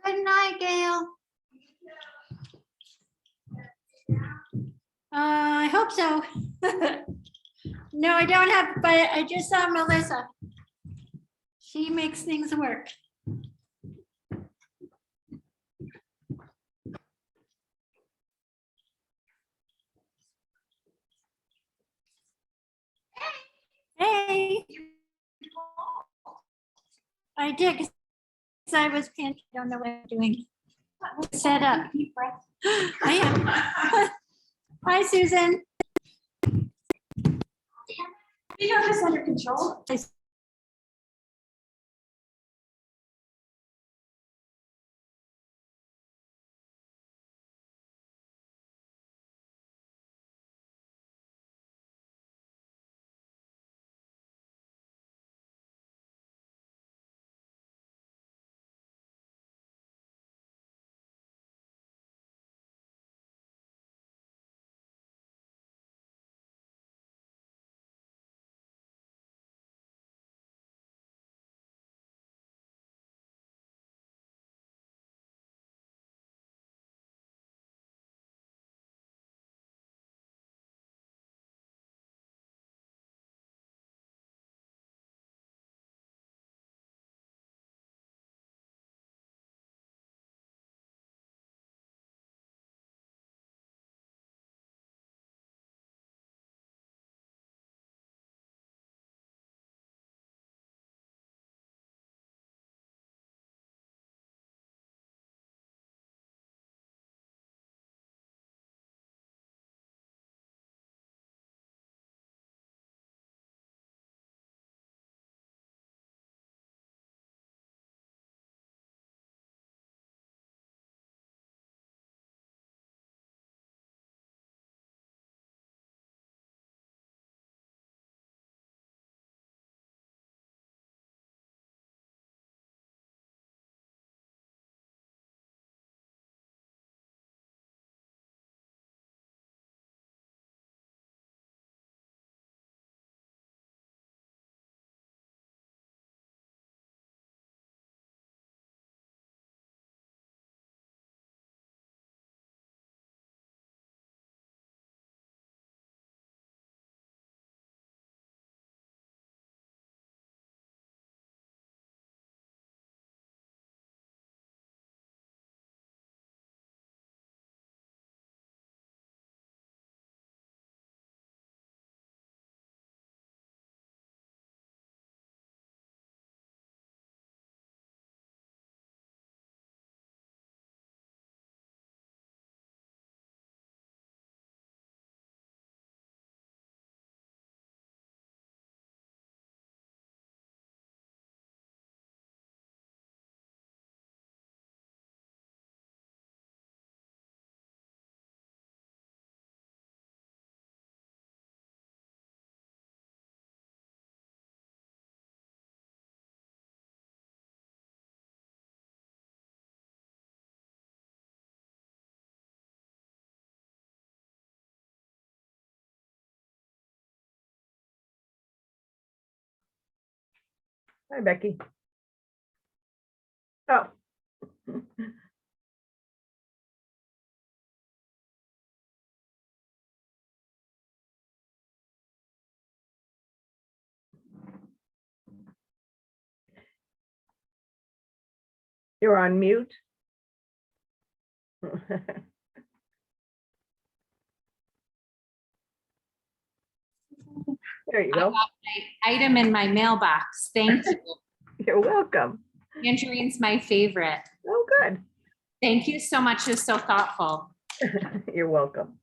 Good night, Gail. I hope so. No, I don't have, but I just saw Melissa. She makes things work. Hey. I did, 'cause I was paying, I don't know what I'm doing. Set up. I am. Hi, Susan. You have this under control. Hi, Becky. Oh. You're on mute. There you I got go. my item in my mailbox. Thank you. You're welcome. Tangerine's my favorite. Oh, good. Thank you so much. It's so thoughtful. You're welcome.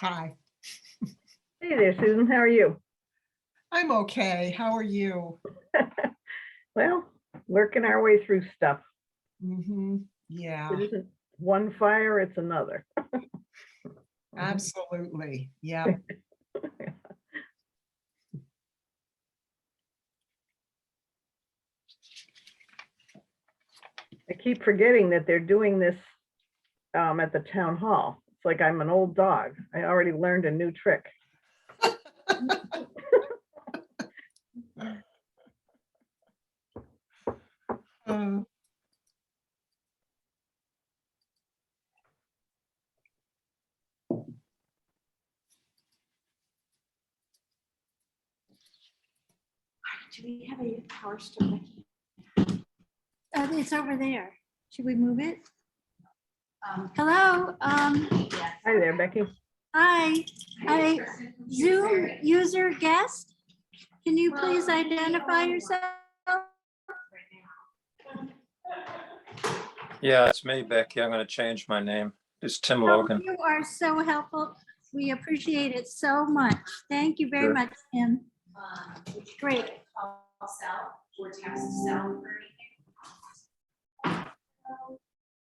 Hi, Hey there, Susan. How are you? I'm okay. How are you? Well, working our way through stuff. Yeah, It isn't one fire, it's another. absolutely. Yeah. I keep forgetting that they're doing this at the town hall. It's like I'm an old dog. I already learned a new trick. Uh, Do we have a power store? It's over there. Should we move it? Hello, Hi there, Becky. hi, Zoom user guest. Can you please identify yourself? Yeah, it's me, Becky. I'm going to change my name. It's Tim Oh, Logan. you are so helpful. We appreciate it so much. Thank you very Sure. much, Tim. Great.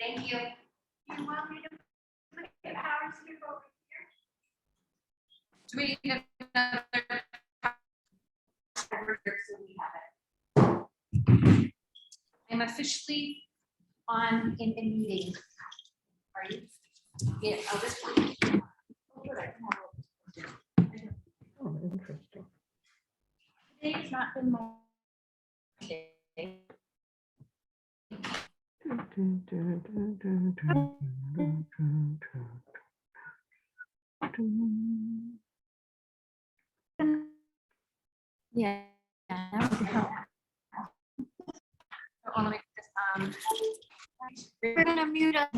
Thank you. You want me to put the power strip over Do we need another? So we have it. I'm officially on in a meeting. Are you? Yeah, I'll just. Oh, interesting. Today's not been long. Yeah. that would help. I want to make this, We're gonna mute up.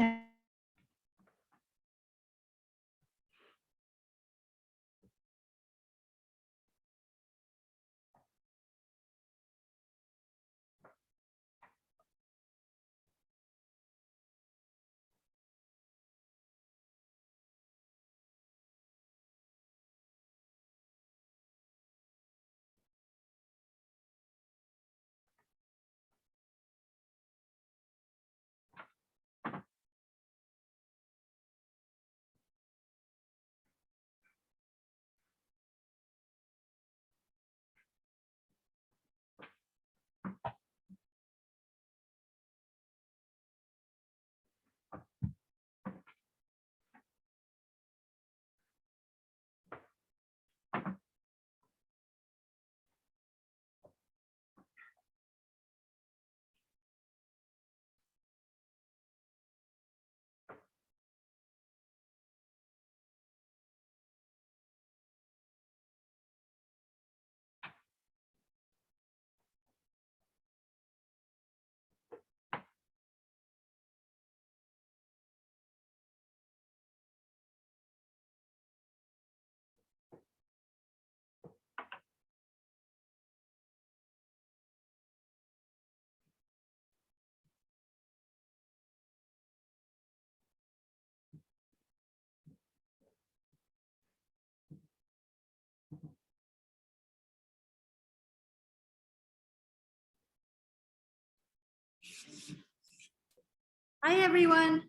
Hi, everyone.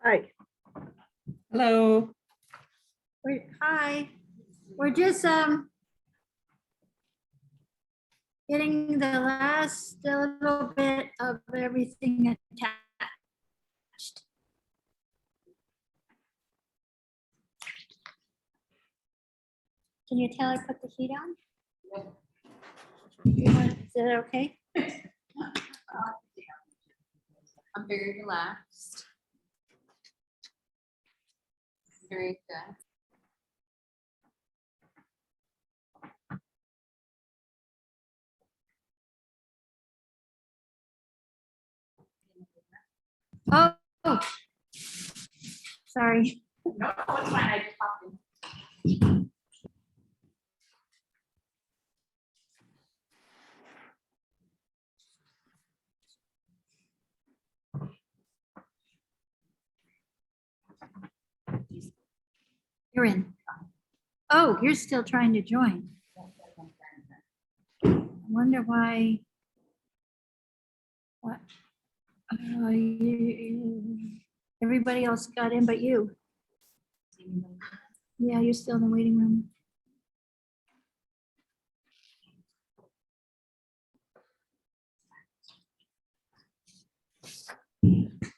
Hi. Hello. Hi. We're just getting the last little bit of everything attached. Can you tell I put the heat on? Is that okay? I'm very relaxed. Very good. Oh, sorry. No, it's fine. I just popped in. You're in. Oh, you're still trying to join. I wonder why. What? Everybody else got in but you. Yeah, you're still in the waiting room.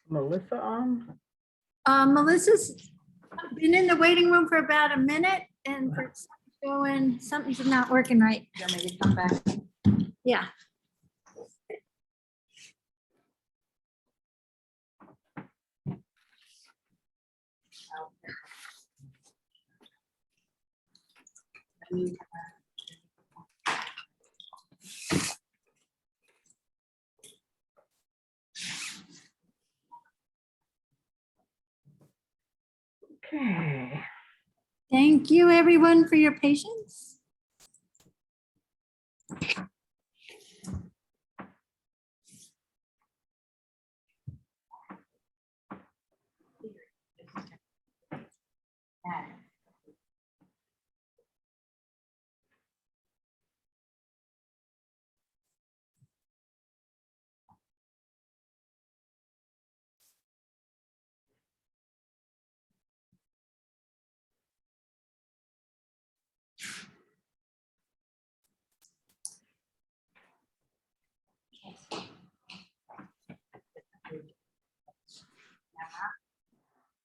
Melissa on? Melissa's been in the waiting room for about a minute and for going, something's not working right. You want me to come back? Yeah. Okay. Thank you, everyone, for your patience.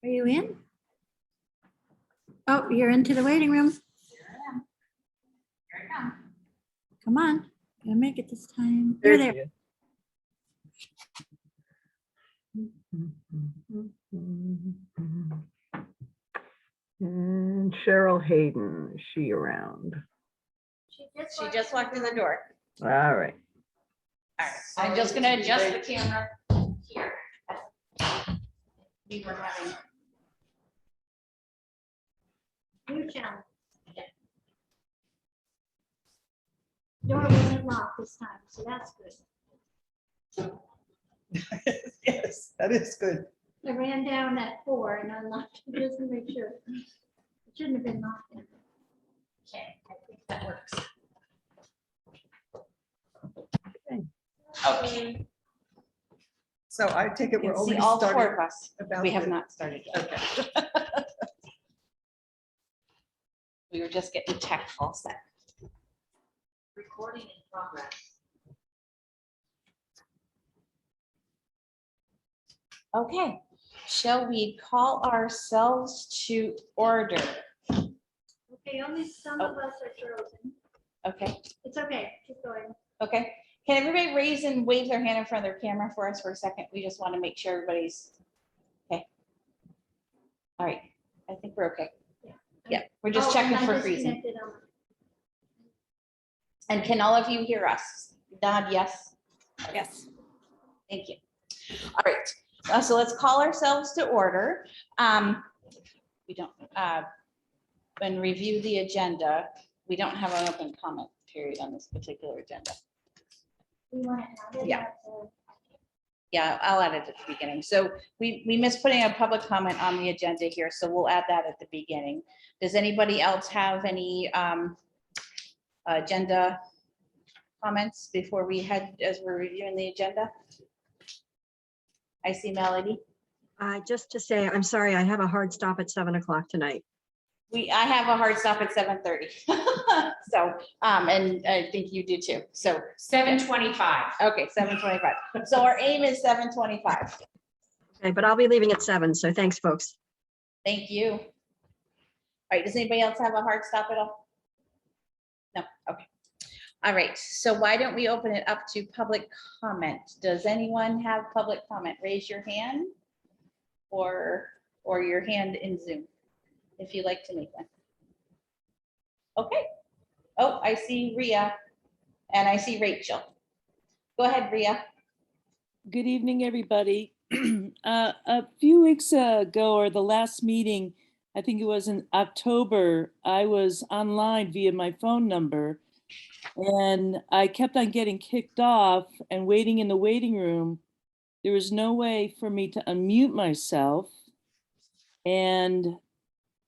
Are you in? Oh, you're into the waiting room. Come on, gotta make it this time. You're there. And Cheryl Hayden, is she around? She just walked in the door. All right. All right, I'm just gonna adjust the camera here. We were having. New challenge. Door wasn't locked this time, so that's good. Yes, that is good. I ran down at 4 and unlocked it just to make sure. It shouldn't have been locked. Okay, I think that works. Okay. So I take it You we're can see only all four starting of us. about. We have the- not started yet. Okay. We were just getting tech all set. Recording in progress. Okay, shall we call ourselves to order? Okay, only some of us are frozen. Okay, It's okay, keep going. okay. Can everybody raise and wave their hand in front of their camera for us for a second? We just want to make sure everybody's, okay. All right, I think we're okay. Yeah, we're just Oh, checking and I for freezing. disconnected on- And can all of you hear us? Nod yes. Yes. Thank you. All right, so let's call ourselves to order. We don't, when review the agenda, we don't have an open comment period on this particular agenda. We want to add it. Yeah. at the- Yeah, I'll add it at the beginning. So we missed putting a public comment on the agenda here, so we'll add that at the beginning. Does anybody else have any agenda comments before we head, as we're reviewing the agenda? I see Melody. Just to say, I'm sorry, I have a hard stop at 7 o'clock tonight. I have a hard stop at 7:30. So, and I think you do too. So, 7:25. okay, 7:25. So our aim is 7:25. Okay, but I'll be leaving at 7, so thanks, folks. Thank you. All right, does anybody else have a hard stop at all? No, okay. All right, so why don't we open it up to public comment? Does anyone have public comment? Raise your hand or your hand in Zoom, if you'd like to make one. Okay. Oh, I see Rhea and I see Rachel. Go ahead, Rhea. Good evening, everybody. A few weeks ago, or the last meeting, I think it was in October, I was online via my phone number, and I kept on getting kicked off and waiting in the waiting room. There was no way for me to unmute myself. And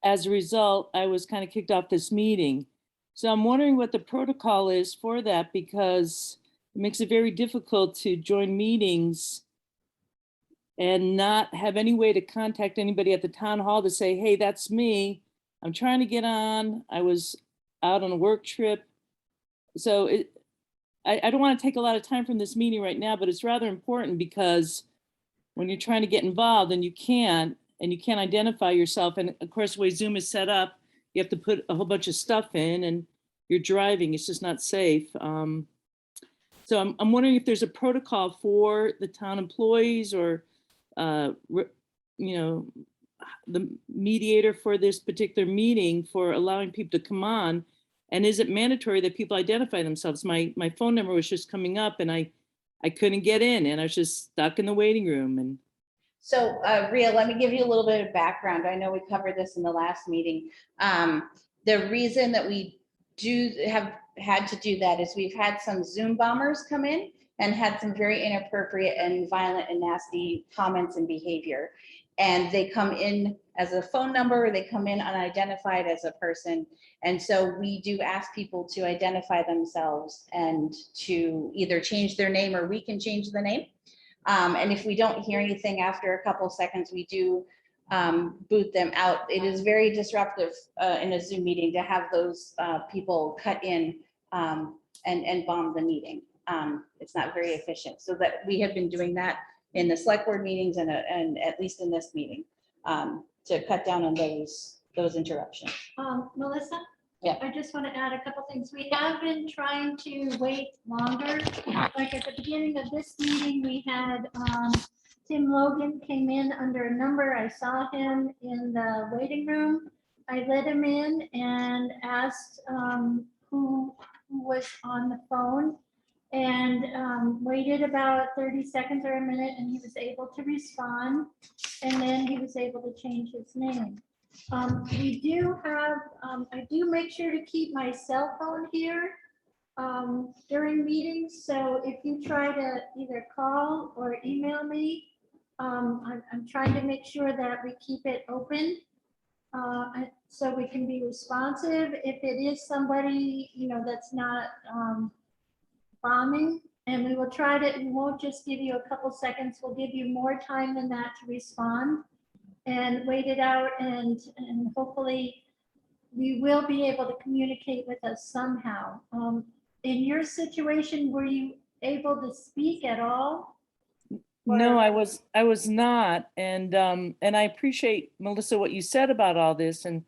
as a result, I was kind of kicked off this meeting. So I'm wondering what the protocol is for that, because it makes it very difficult to join meetings and not have any way to contact anybody at the town hall to say, hey, that's me. I'm trying to get on. I was out on a work trip. So I don't want to take a lot of time from this meeting right now, but it's rather important because when you're trying to get involved and you can't identify yourself. And of course, the way Zoom is set up, you have to put a whole bunch of stuff in and you're driving. It's just not safe. So I'm wondering if there's a protocol for the town employees or, you know, the mediator for this particular meeting for allowing people to come on. And is it mandatory that people identify themselves? My phone number was just coming up and I couldn't get in and I was just stuck in the waiting room. And So Rhea, let me give you a little bit of background. I know we covered this in the last meeting. The reason that we have had to do that is we've had some Zoom bombers come in and had some very inappropriate and violent and nasty comments and behavior. And they come in as a phone number, they come in unidentified as a person. And so we do ask people to identify themselves and to either change their name or we can change the name. And if we don't hear anything after a couple seconds, we do boot them out. It is very disruptive in a Zoom meeting to have those people cut in and bomb the meeting. It's not very efficient. So that we have been doing that in the select board meetings and at least in this meeting to cut down on those interruptions. Melissa? Yeah. I just want to add a couple things. We have been trying to wait longer. Like at the beginning of this meeting, we had Tim Logan came in under a number. I saw him in the waiting room. I let him in and asked who was on the phone and waited about 30 seconds or a minute, and he was able to respond. And then he was able to change his name. We do have, I do make sure to keep my cell phone here during meetings. So if you try to either call or email me, I'm trying to make sure that we keep it open so we can be responsive. If it is somebody, you know, that's not bombing, and we will try to, we won't just give you a couple seconds, we'll give you more time than that to respond and wait it out, and hopefully we will be able to communicate with us somehow. In your situation, were you able to speak at all? no, I was not. And I appreciate, Melissa, what you said about all this and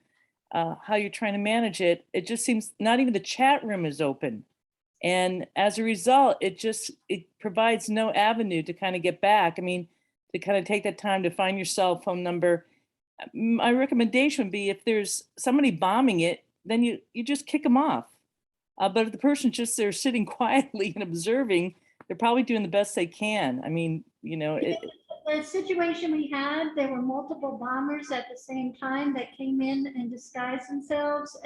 how you're trying to manage it. It just seems not even the chat room is open. And as a result, it provides no avenue to kind of get back. I mean, to kind of take that time to find your cell phone number. My recommendation would be if there's somebody bombing it, then you just kick them off. But if the person's just there sitting quietly and observing, they're probably doing the best they can. I mean, you know, The situation we had, there were multiple bombers at the same time that came in and disguised themselves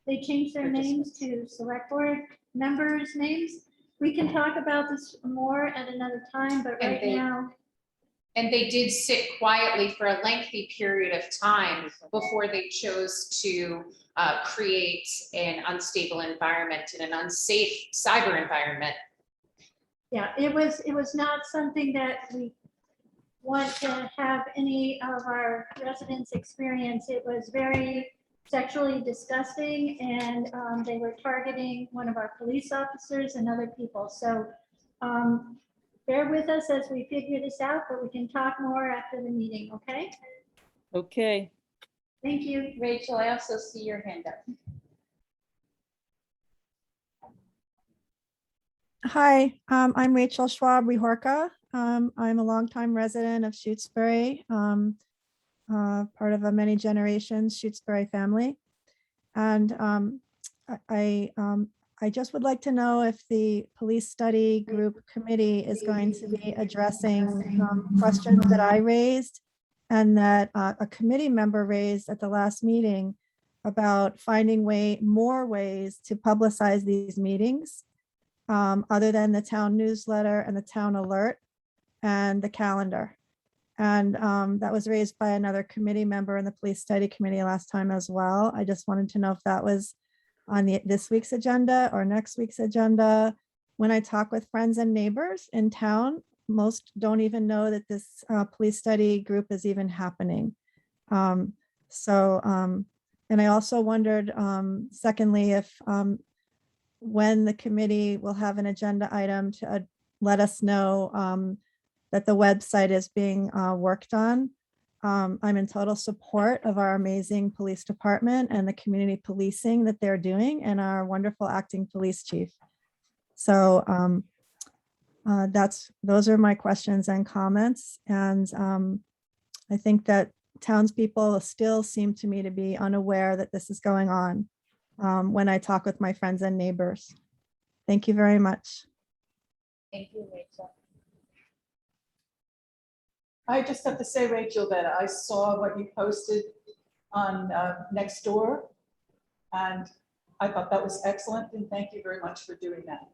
they changed their names to select board members' names. We can talk about this more at another time, but right now. And they did sit quietly for a lengthy period of time before they chose to create an unstable environment and an unsafe cyber environment. Yeah, it was not something that we want to have any of our residents experience. It was very sexually disgusting, and they were targeting one of our police officers and other people. So bear with us as we figure this out, but we can talk more after the meeting, okay? Okay. Thank you. Rachel, I also see your hand up. Hi, I'm Rachel Schwab Rehorka. I'm a longtime resident of Shutesbury, part of a many generations Shutesbury family. And I just would like to know if the police study group committee is going to be addressing questions that I raised and that a committee member raised at the last meeting about finding more ways to publicize these meetings, other than the town newsletter and the town alert and the calendar. And that was raised by another committee member in the police study committee last time as well. I just wanted to know if that was on this week's agenda or next week's agenda. When I talk with friends and neighbors in town, most don't even know that this police study group is even happening. And I also wondered, secondly, if when the committee will have an agenda item to let us know that the website is being worked on. I'm in total support of our amazing police department and the community policing that they're doing and our wonderful acting police chief. So those are my questions and comments. And I think that townspeople still seem to me to be unaware that this is going on when I talk with my friends and neighbors. Thank you very much. Thank you, Rachel. I just have to say, Rachel, that I saw what you posted on Nextdoor, and I thought that was excellent, and thank you very much for doing that.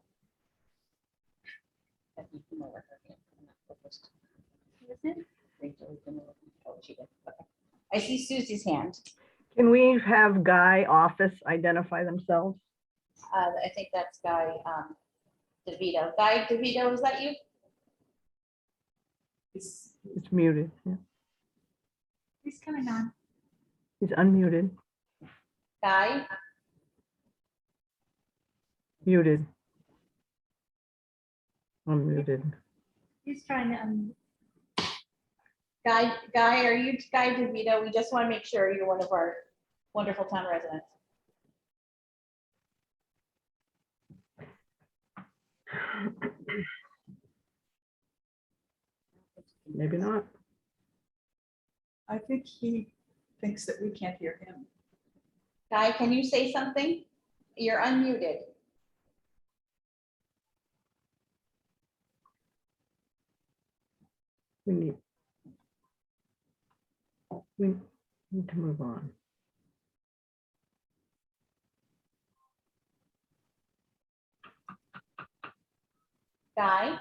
I see Susie's hand. Can we have Guy Office identify themselves? I think that's Guy DeVito. Guy DeVito, is that you? It's muted. Yeah. He's coming on. He's unmuted, Guy? muted. Unmuted. He's trying to. Guy, are you Guy DeVito? We just want to make sure you're one of our wonderful town residents. Maybe not. I think he thinks that we can't hear him. Guy, can you say something? You're unmuted. We need to move on. Guy?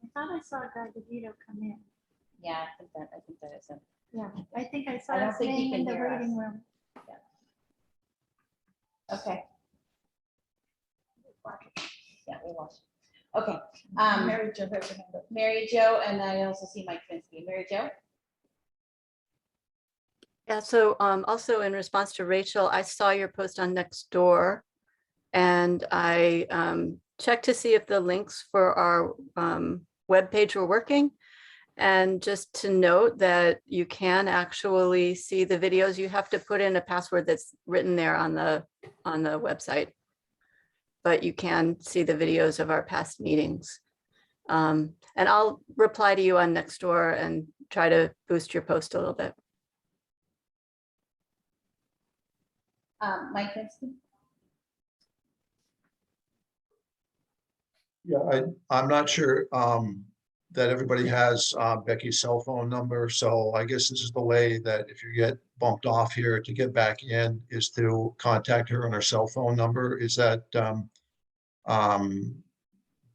I thought I saw Guy DeVito come in. Yeah, I think that is him. Yeah, I think I I saw don't his think he name in can the hear us. waiting room. Okay. Yeah, we lost. Okay. Mary Jo has her hand up. Mary Jo, and I also see Mike Finsky. Mary Jo? Yeah, so also in response to Rachel, I saw your post on Nextdoor and I checked to see if the links for our webpage were working. And just to note that you can actually see the videos. You have to put in a password that's written there on the website, but you can see the videos of our past meetings. And I'll reply to you on Nextdoor and try to boost your post a little bit. Mike Finsky? Yeah, I'm not sure that everybody has Becky's cell phone number, so I guess this is the way that if you get bumped off here to get back in is to contact her on her cell phone number. Is that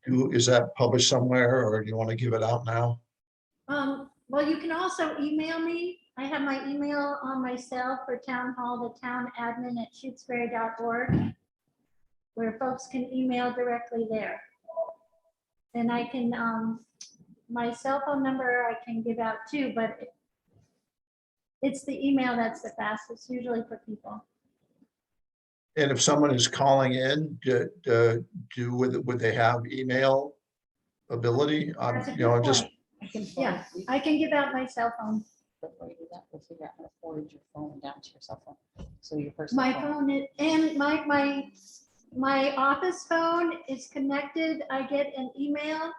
is that published somewhere, or do you want to give it out now? Well, you can also email me. I have my email on my cell for town hall, the town admin at shutesbury.org, where folks can email directly there. And I can, my cell phone number I can give out too, but it's the email that's the fastest usually for people. And if someone is calling in, would they have email ability? That's a You know, good just, point. I can Yeah, I can give out my cell phone. Before you do that, we'll figure out how to forward your phone down to your cell phone. So your personal My phone. phone is, and my office phone is connected. I get an email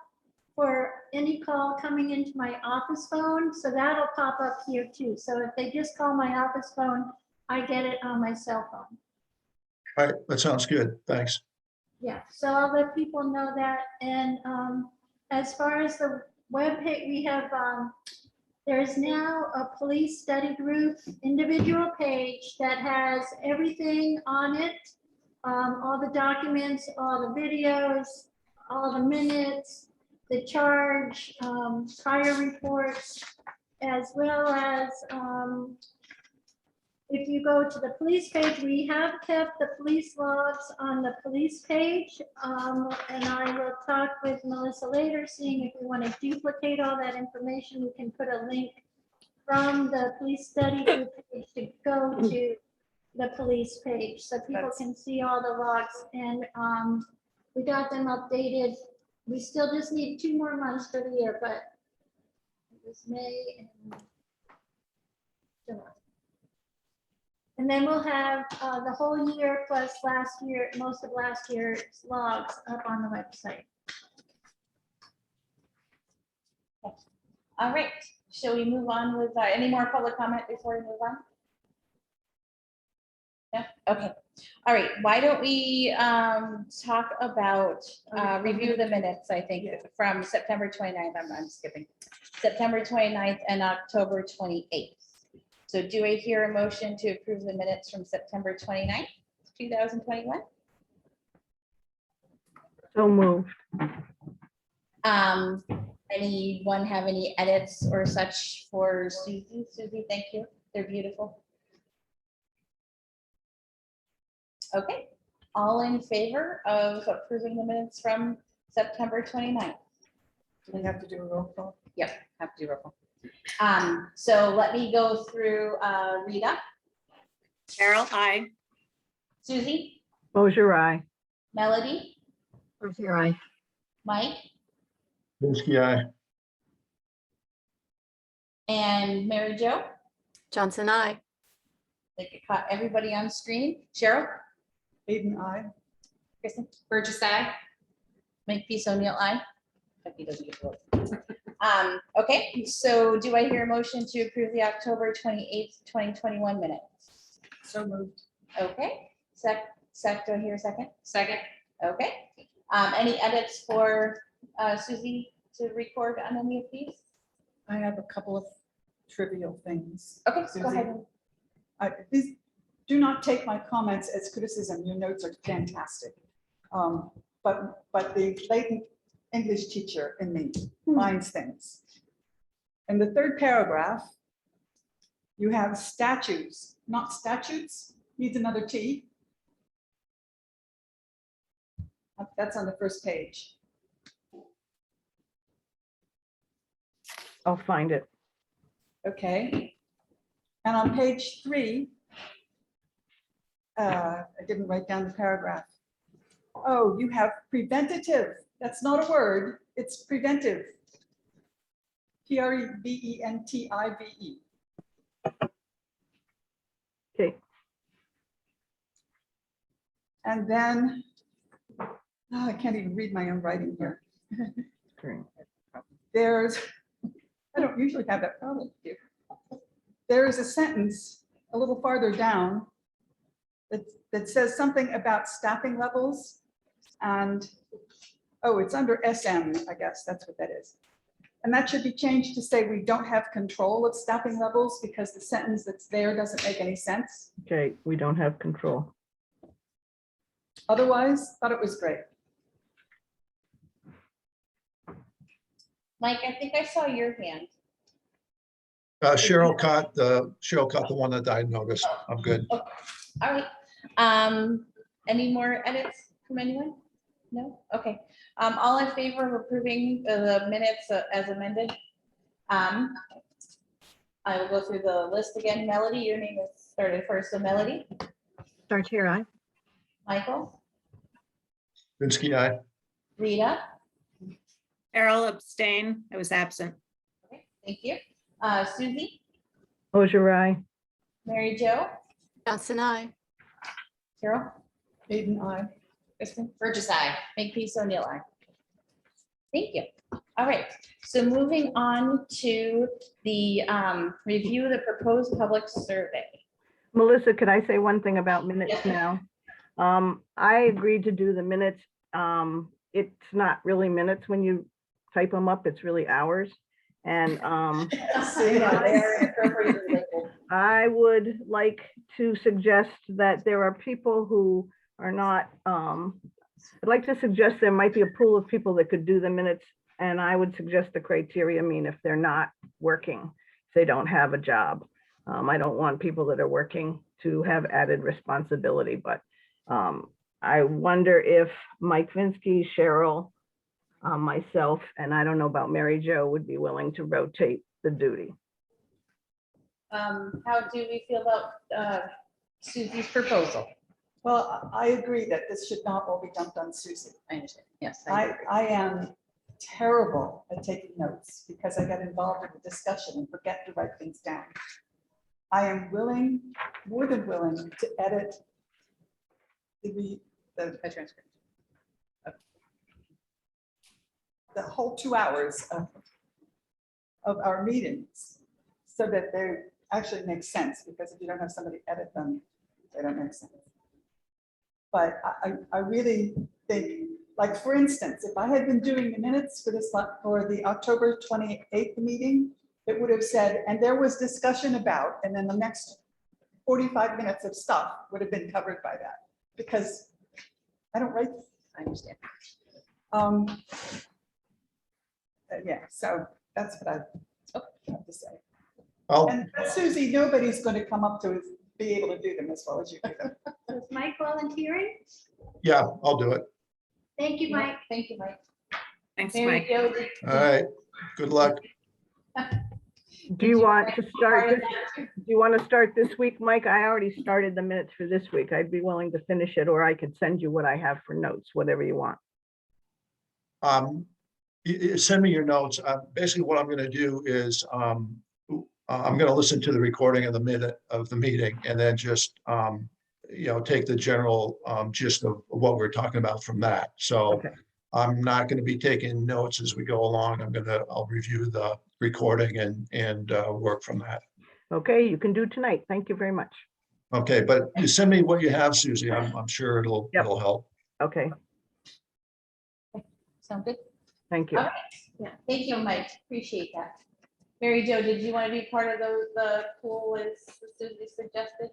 for any call coming into my office phone, so that'll pop up here too. So if they just call my office phone, I get it on my cell phone. all right, that sounds good. Thanks. Yeah, so I'll let people know that. And as far as the webpage, we have, there's now a police study group individual page that has everything on it. All the documents, all the videos, all the minutes, the charge, prior reports, as well as if you go to the police page, we have kept the police logs on the police page. And I will talk with Melissa later, seeing if we want to duplicate all that information. We can put a link from the police study group page to go to the police page, so people can see all the logs. And we got them updated. We still just need 2 more months for the year, but it was May and July. And then we'll have the whole year plus last year, most of last year's logs up on the website. All right, shall we move on with any more public comment before we move on? No, okay. All right, why don't we talk about review the minutes, I think, from September 29th. I'm skipping. September 29th and October 28th. So do I hear a motion to approve the minutes from September 29th, 2021? So moved. Anyone have any edits or such for Susie? Susie, thank you. They're beautiful. Okay, all in favor of approving the minutes from September 29th? Do we have to do a roll call? Yep, have to do roll call. So let me go through Rita, Cheryl, aye. Susie, Mosher, aye. Melody, Here I. Mike, Binsky, aye. and Mary Jo. Johnson, aye. They caught everybody on screen. Cheryl, Aiden, aye. Kristen, Burgess, aye. Makepeace O'Neill, aye. Hope he doesn't get to vote. Okay, so do I hear a motion to approve the October 28th, 2021 minutes? So moved. Okay, do I hear a second? Second. Okay, any edits for Susie to record on any of these? I have a couple of trivial things. Okay, Susie. go ahead. Please do not take my comments as criticism. Your notes are fantastic. But the latent English teacher in me finds things. In the 3rd paragraph, you have statues, not statutes, needs another T. That's on the 1st page. I'll find it. Okay. And on page 3, I didn't write down the paragraph. Oh, you have preventative. That's not a word. It's preventive. Preventive. Okay. And then, I can't even read my own writing here. Great. There's, I don't usually have that problem here. There is a sentence a little farther down that says something about staffing levels, and oh, it's under SM, I guess that's what that is. And that should be changed to say we don't have control of staffing levels, because the sentence that's there doesn't make any sense. Okay, we don't have control. Otherwise, thought it was great. Mike, I think I saw your hand. Cheryl caught the one that I noticed. I'm good. Okay. All right. Any more edits from anyone? No? Okay. All in favor of approving the minutes as amended? I will go through the list again. Melody, your name is started first. So Melody, Start here, aye. Michael, Vinsky, aye. Rita. Errol abstain. I was absent. Okay, thank you. Susie, Osier, aye. Mary Jo, Johnson, I. Carol, Aiden, I. Kristen, Burgess, aye. Makepeace O'Neill, aye. Thank you. All right, so moving on to the review of the proposed public survey. Melissa, could I say one thing about minutes Yes. now? I agreed to do the minutes. It's not really minutes when you type them up, it's really hours. And They are inappropriately labeled. I would like to suggest that there are people who are not, I'd like to suggest there might be a pool of people that could do the minutes. And I would suggest the criteria mean if they're not working, if they don't have a job. I don't want people that are working to have added responsibility, but I wonder if Mike Vinsky, Cheryl, myself, and I don't know about Mary Jo would be willing to rotate the duty. How do we feel about Susie's proposal? Well, I agree that this should not all be dumped on Susie. I understand. Yes. agree. I am terrible at taking notes because I get involved in the discussion and forget to write things down. I am willing, more than willing, to edit the transcript. the whole 2 hours of our meetings so that they actually make sense, because if you don't have somebody edit them, they don't make sense. But I really think, like, for instance, if I had been doing the minutes for this, for the October 28th meeting, it would have said, and there was discussion about, and then the next 45 minutes of stuff would have been covered by that, because I don't write. I understand. Yeah, so that's what I have to say. I'll, And Susie, nobody's going to come up to be able to do them as well as you do them. Is Mike volunteering? yeah, I'll do it. Thank you, Mike. Thank you, Mike. Thanks, Mary Mike. Jo, All right, good luck. Do you want to start this? Do you want to start this week, Mike? I already started the minutes for this week. I'd be willing to finish it, or I could send you what I have for notes, whatever you want. Send me your notes. Basically, what I'm going to do is I'm going to listen to the recording of the minute of the meeting and then just take the general gist of what we're talking about from that. So Okay. I'm not going to be taking notes as we go along. I'll review the recording and work from that. Okay, you can do tonight. Thank you very much. Okay, but you send me what you have, Susie. I'm sure Yep. it'll help. Okay, sound good? thank you. Okay. Yeah, thank you, Mike. Appreciate that. Mary Jo, did you want to be part of the pool as Susie suggested?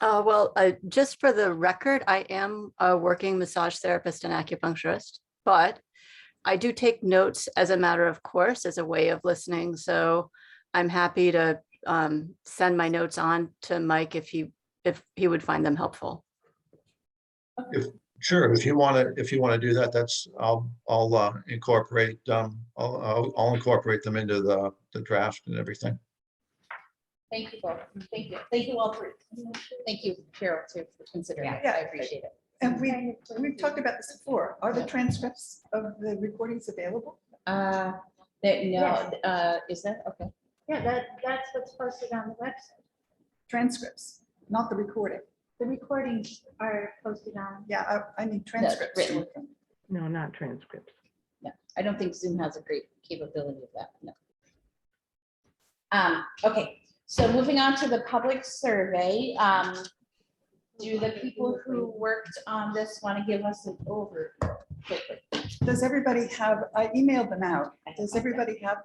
Well, just for the record, I am a working massage therapist and acupuncturist, but I do take notes as a matter of course, as a way of listening. So I'm happy to send my notes on to Mike if he would find them helpful. Sure, if you want to do that, I'll incorporate I'll incorporate them into the draft and everything. Thank you both. Thank you. Thank you all three. Thank you, Carol, too, for considering it. Yeah. I appreciate it. And we've talked about this before. Are the transcripts of the recordings available? No, is that okay? Yeah, that's what's posted on the website. Transcripts, not the recording. The recordings are posted on. Yeah, I need transcripts. written. No, not transcripts. No, I don't think Zoom has a great capability of that. No. Okay, so moving on to the public survey. Do the people who worked on this want to give us an overview quickly? Does everybody have, I emailed them out. Does everybody have,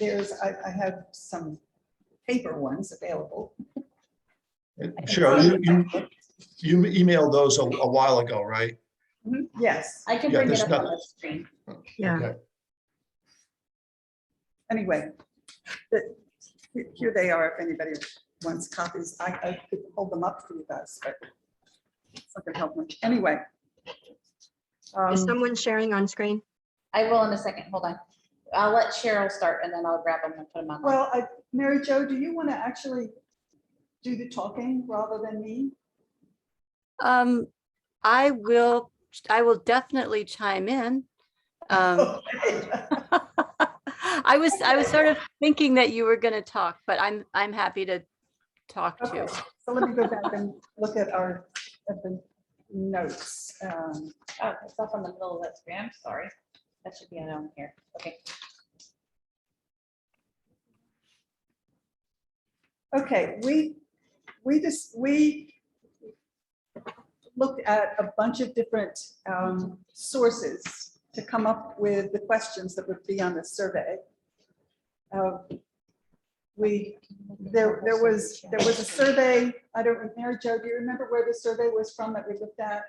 I have some paper ones available. Cheryl, you emailed those a while ago, right? Yes, I can Yeah, bring it there's up on not- the screen. Yeah. Okay. anyway. Here they are, if anybody wants copies. I could hold them up for you guys, but it's not gonna help much. Anyway. Is someone sharing on screen? I will in a second. Hold on. I'll let Cheryl start and then I'll grab them and put them on. Well, Mary Jo, do you want to actually do the talking rather than me? I will definitely chime in. Okay. I was sort of thinking that you were going to talk, but I'm happy to talk Okay, too. so let me go back and look at the notes. Oh, it's up in the middle of that screen. I'm sorry. That should be on here. Okay. Okay, we looked at a bunch of different sources to come up with the questions that would be on the survey. There was a survey. I don't, Mary Jo, do you remember where the survey was from that we looked at?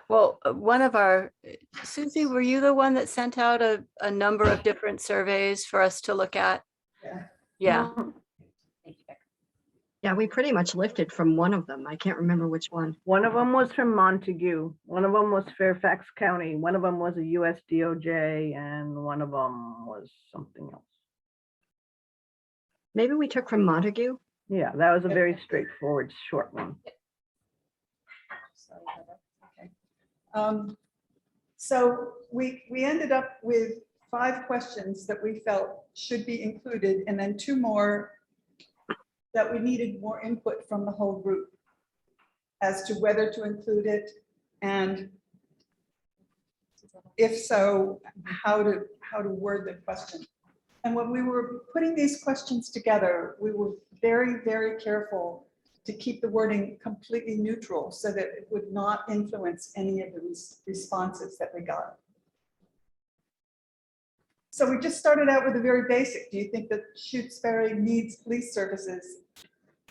Well, one of our, Susie, were you the one that sent out a number of different surveys for us to look at? Yeah. Yeah. Yeah, we pretty much lifted from one of them. I can't remember which one. One of them was from Montague, one of them was Fairfax County, one of them was a US DOJ, and one of them was something else. Maybe we took from Montague. Yeah, that was a very straightforward, short one. So we ended up with 5 questions that we felt should be included, and then 2 more that we needed more input from the whole group as to whether to include it, and if so, how to word the question. And when we were putting these questions together, we were very, very careful to keep the wording completely neutral so that it would not influence any of the responses that we got. So we just started out with a very basic. Do you think that Shutesbury needs police services?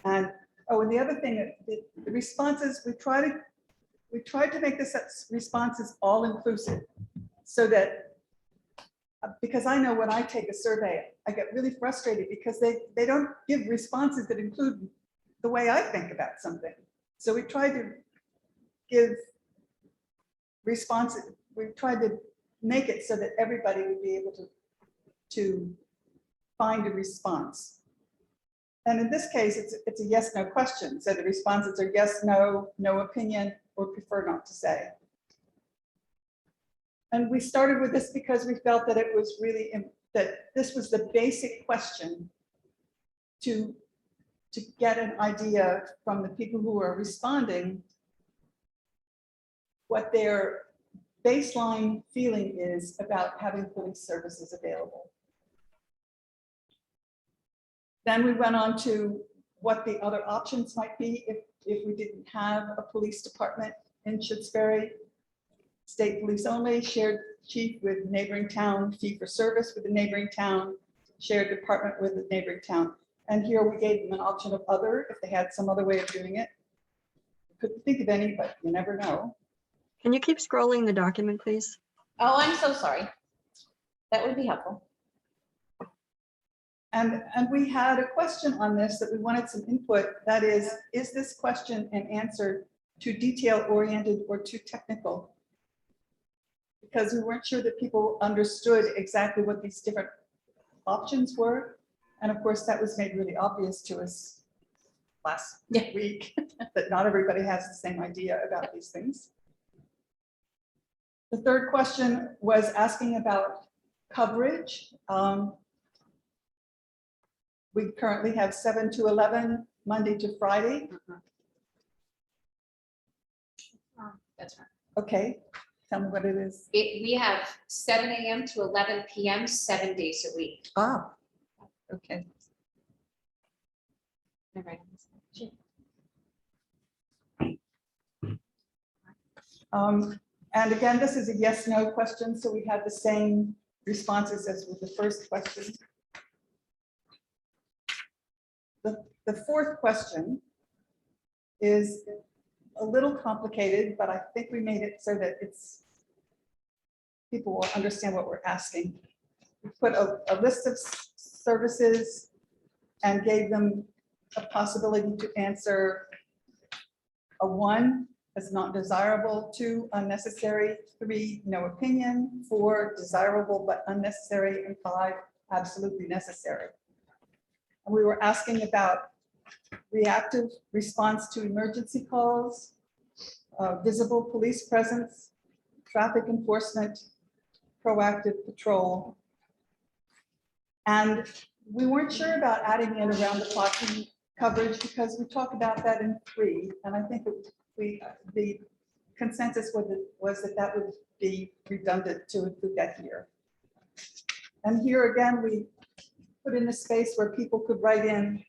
And oh, and the other thing, the responses, we tried to make the responses all inclusive, so that, because I know when I take a survey, I get really frustrated because they don't give responses that include the way I think about something. So we tried to give responses. We tried to make it so that everybody would be able to find a response. And in this case, it's a yes/no question. So the responses are yes, no, no opinion, or prefer not to say. And we started with this because we felt that it was really, that this was the basic question to get an idea from the people who are responding what their baseline feeling is about having police services available. Then we went on to what the other options might be if we didn't have a police department in Shutesbury. State police only, shared chief with neighboring town, fee for service with the neighboring town, shared department with the neighboring town. And here we gave them an option of other, if they had some other way of doing it. Couldn't think of any, but you never know. Can you keep scrolling the document, please? Oh, I'm so sorry. That would be helpful. And we had a question on this that we wanted some input. That is this question and answer too detail oriented or too technical? Because we weren't sure that people understood exactly what these different options were. And of course, that was made really obvious to us last week, that not everybody has the same idea about these things. The third question was asking about coverage. We currently have 7 to 11, Monday to Friday. That's right. Okay, tell me what it is. We have 7 a.m. to 11 p.m., 7 days a week. Ah, okay. All right. And again, this is a yes/no question, so we have the same responses as with the first question. The fourth question is a little complicated, but I think we made it so that people will understand what we're asking. We put a list of services and gave them a possibility to answer a 1, as not desirable. 2, unnecessary. 3, no opinion. 4, desirable but unnecessary. And 5, absolutely necessary. And we were asking about reactive response to emergency calls, visible police presence, traffic enforcement, proactive patrol. And we weren't sure about adding in around the clock coverage because we talked about that in 3. And I think the consensus was that would be redundant to include that here. And here again, we put in a space where people could write in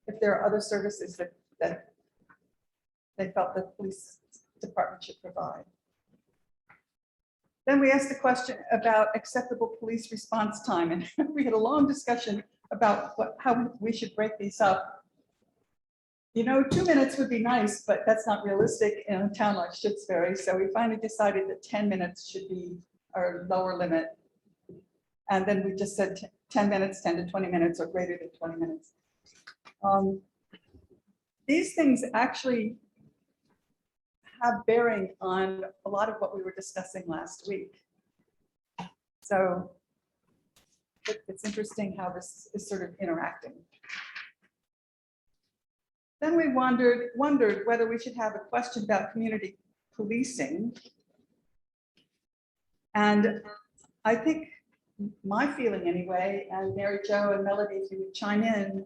if there are other services that they felt the police department should provide. Then we asked the question about acceptable police response time, and we had a long discussion about how we should break these up. You know, 2 minutes would be nice, but that's not realistic in a town like Shutesbury. So we finally decided that 10 minutes should be our lower limit. And then we just said 10 minutes, 10 to 20 minutes, or greater than 20 minutes. These things actually have bearing on a lot of what we were discussing last week. So it's interesting how this is sort of interacting. Then we wondered whether we should have a question about community policing. And I think my feeling anyway, and Mary Jo and Melody, if you would chime in,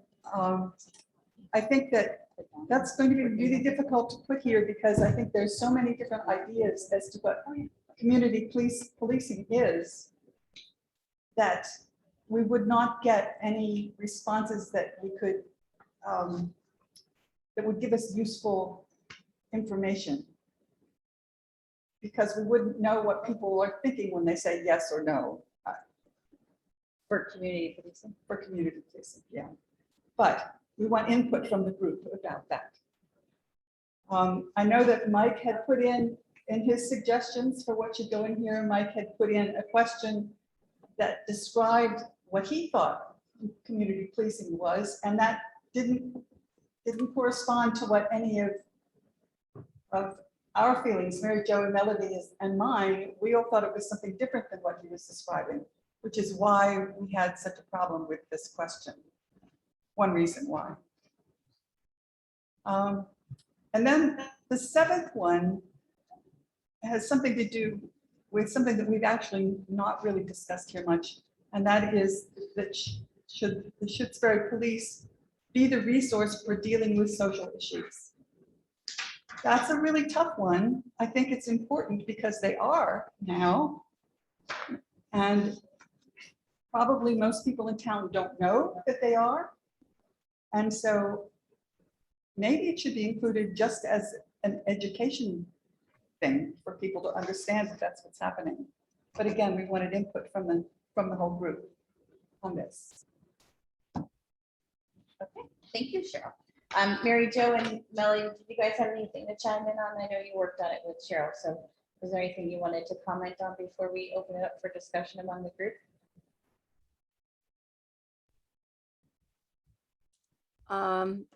I think that's going to be really difficult to put here because I think there's so many different ideas as to what community policing is that we would not get any responses that we could, that would give us useful information because we wouldn't know what people are thinking when they say yes or no. For community policing. For community policing, yeah. But we want input from the group about that. I know that Mike had put in his suggestions for what should go in here. Mike had put in a question that described what he thought community policing was, and that didn't correspond to what any of our feelings, Mary Jo and Melody and mine, we all thought it was something different than what he was describing, which is why we had such a problem with this question. One reason why. And then the 7th one has something to do with something that we've actually not really discussed here much, and that is that should the Shutesbury Police be the resource for dealing with social issues? That's a really tough one. I think it's important because they are now, and probably most people in town don't know that they are. And so maybe it should be included just as an education thing for people to understand that that's what's happening. But again, we wanted input from the whole group on this. Okay, thank you, Cheryl. Mary Jo and Melody, did you guys have anything to chime in on? I know you worked on it with Cheryl, so was there anything you wanted to comment on before we open it up for discussion among the group?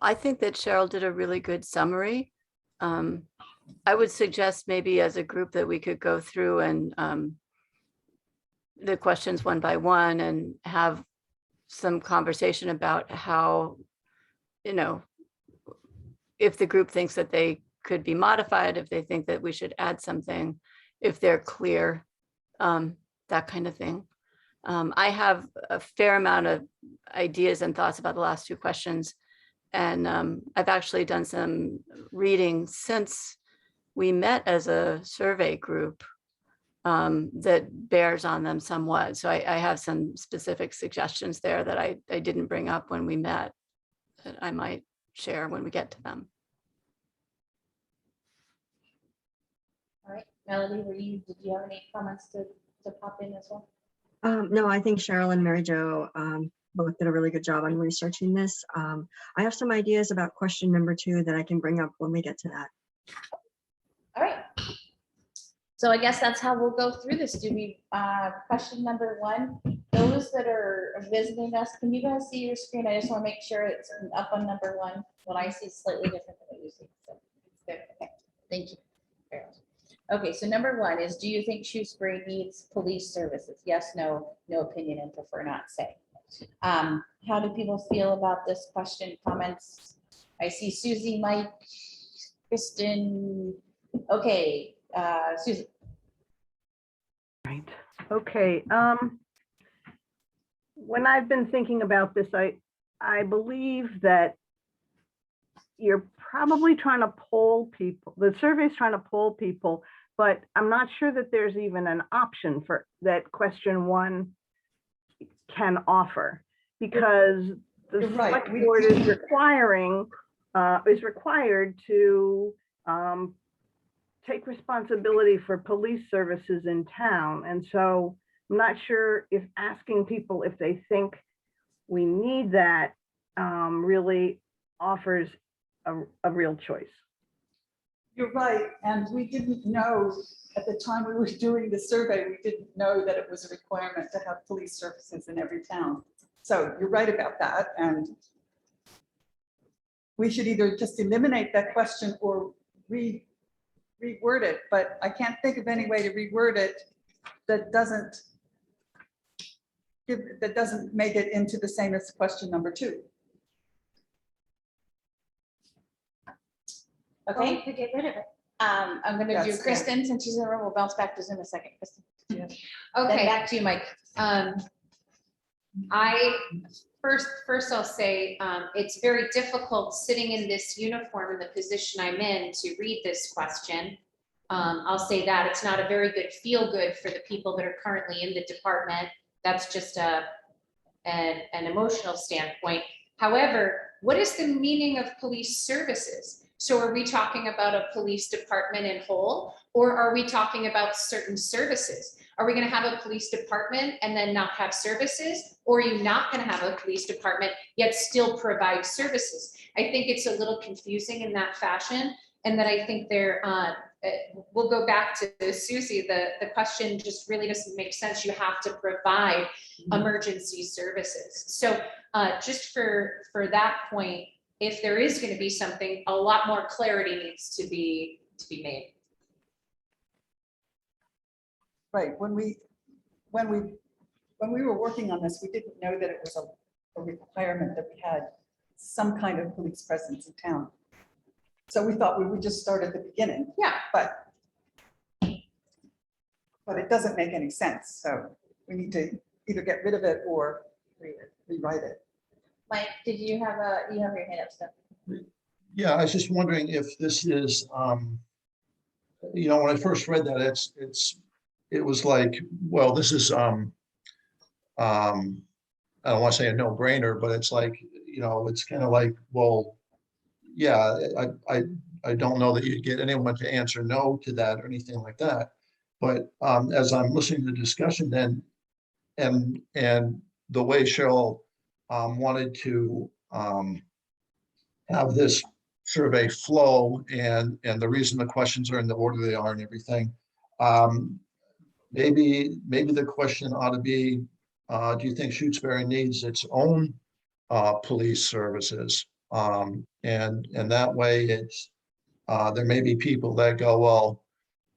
I think that Cheryl did a really good summary. I would suggest maybe as a group that we could go through and the questions one by one and have some conversation about how, you know, if the group thinks that they could be modified, if they think that we should add something, if they're clear, that kind of thing. I have a fair amount of ideas and thoughts about the last 2 questions. And I've actually done some reading since we met as a survey group that bears on them somewhat. So I have some specific suggestions there that I didn't bring up when we met that I might share when we get to them. All right, Melody, did you have any comments to pop in as well? No, I think Cheryl and Mary Jo both did a really good job on researching this. I have some ideas about question number 2 that I can bring up when we get to that. All right. So I guess that's how we'll go through this. Do we, question number 1, those that are visiting us, can you guys see your screen? I just want to make sure it's up on number 1. What I see is slightly different than what you see. So it's good. Okay, thank you. Okay, so number one is, do you think Shutesbury needs police services? Yes, no, no opinion, and prefer not say. How do people feel about this question, comments? I see Susie, Mike, Kristen. Okay, Susie. Right. Okay. When I've been thinking about this, I believe that you're probably trying to poll people. The survey's trying to poll people, but I'm not sure that there's even an option for that question 1 can offer, because the You're right. select board is required to take responsibility for police services in town. And so I'm not sure if asking people if they think we need that really offers a real choice. You're right, and we didn't know at the time we were doing the survey, we didn't know that it was a requirement to have police services in every town. So you're right about that, and we should either just eliminate that question or reword it, but I can't think of any way to reword it that doesn't make it into the same as question number 2. Okay, To get rid of it. I'm gonna do That's Kristen, since she's in the room, we'll bounce back to Zoom a second, Kristen. Then Okay, back to you, Mike. first I'll say, it's very difficult sitting in this uniform in the position I'm in to read this question. I'll say that it's not a very good feel good for the people that are currently in the department. That's just an emotional standpoint. However, what is the meaning of police services? So are we talking about a police department in whole, or are we talking about certain services? Are we going to have a police department and then not have services? Or are you not going to have a police department yet still provide services? I think it's a little confusing in that fashion. And that I think we'll go back to Susie, the question just really doesn't make sense. You have to provide emergency services. So just for that point, if there is going to be something, a lot more clarity needs to be made. Right, when we were working on this, we didn't know that it was a requirement that we had some kind of police presence in town. So we thought we would just start at the beginning. Yeah. But it doesn't make any sense, so we need to either get rid of it or rewrite it. Mike, did you have your hand up, Steph? Yeah, I was just wondering if this is, when I first read that, it was like, well, this is, I don't want to say a no-brainer, but it's like, it's kind of like, well, yeah, I don't know that you'd get anyone to answer no to that or anything like that. But as I'm listening to the discussion then, and the way Cheryl wanted to have this survey flow and the reason the questions are in the order they are and everything, maybe the question ought to be, do you think Shutesbury needs its own police services? And that way it's, there may be people that go, well,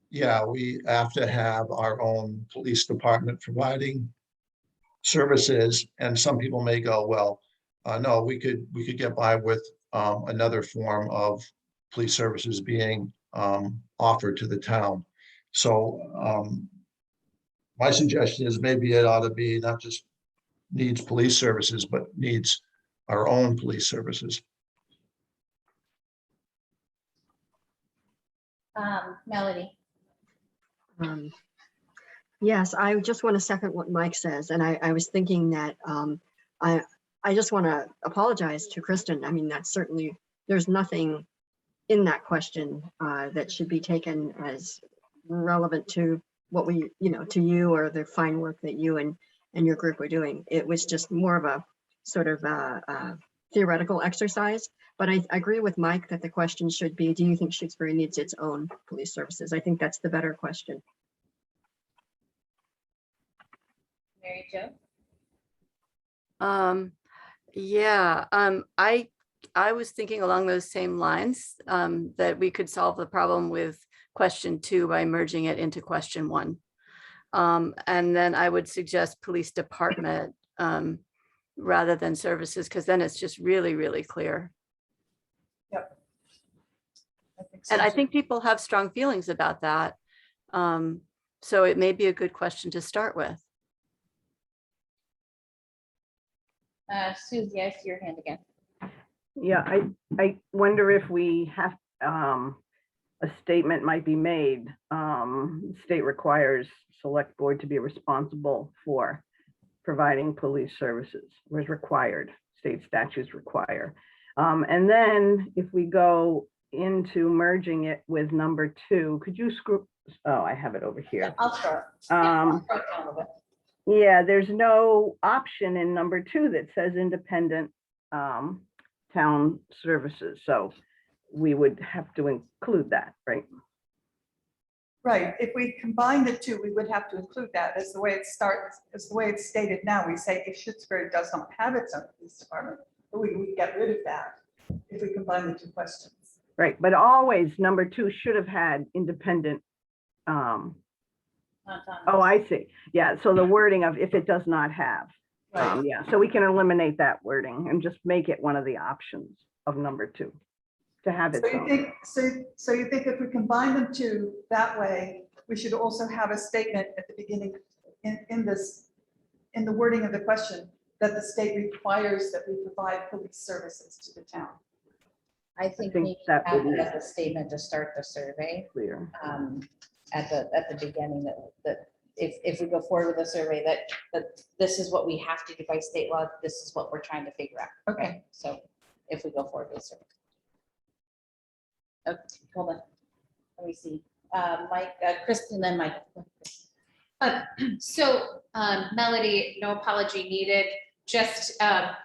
yeah, we have to have our own police department providing services. And some people may go, well, no, we could get by with another form of police services being offered to the town. So my suggestion is maybe it ought to be not just needs police services, but needs our own police services. Melody. Yes, I just want to second what Mike says. And I was thinking that I just want to apologize to Kristen. I mean, that's certainly, there's nothing in that question that should be taken as relevant to what we, to you or the fine work that you and your group were doing. It was just more of a sort of theoretical exercise. But I agree with Mike that the question should be, do you think Shutesbury needs its own police services? I think that's the better question. Mary Jo. Yeah, I I was thinking along those same lines, that we could solve the problem with question 2 by merging it into question 1. And then I would suggest police department rather than services, because then it's just really, really clear. so And I too. think people have strong feelings about that. So it may be a good question to start with. Susie, I see your hand again. Yeah, I wonder if we have, a statement might be made. State requires select board to be responsible for providing police services, was required, state statutes require. And then if we go into merging it with number 2, could you screw, oh, I have it over here. I'll start. Um, Scroll down a little bit. Yeah, there's no option in number 2 that says independent town services. So we would have to include that, right? Right, if we combine the two, we would have to include that as the way it starts, as the way it's stated now. We say if Shutesbury does not have its own police department, but we would get rid of that if we combine the 2 questions. Right, but always number 2 should have had independent. Oh, I see. Yeah, so the wording of if it does not have. Right. Yeah, so we can eliminate that wording and just make it one of the options of number 2 to have its So you own. think, so you think if we combine them 2 that way, we should also have a statement at the beginning in the wording of the question that the state requires that we provide police services to the town. I think think maybe that have would it be- as a statement to start the survey. Clear. At the beginning that if we go forward with the survey, that this is what we have to do by state law, this is what we're trying to figure out. Okay. So if we go forward with the survey. Okay, hold on. Let me see. Mike, Kristen, then Mike. So Melody, no apology needed, just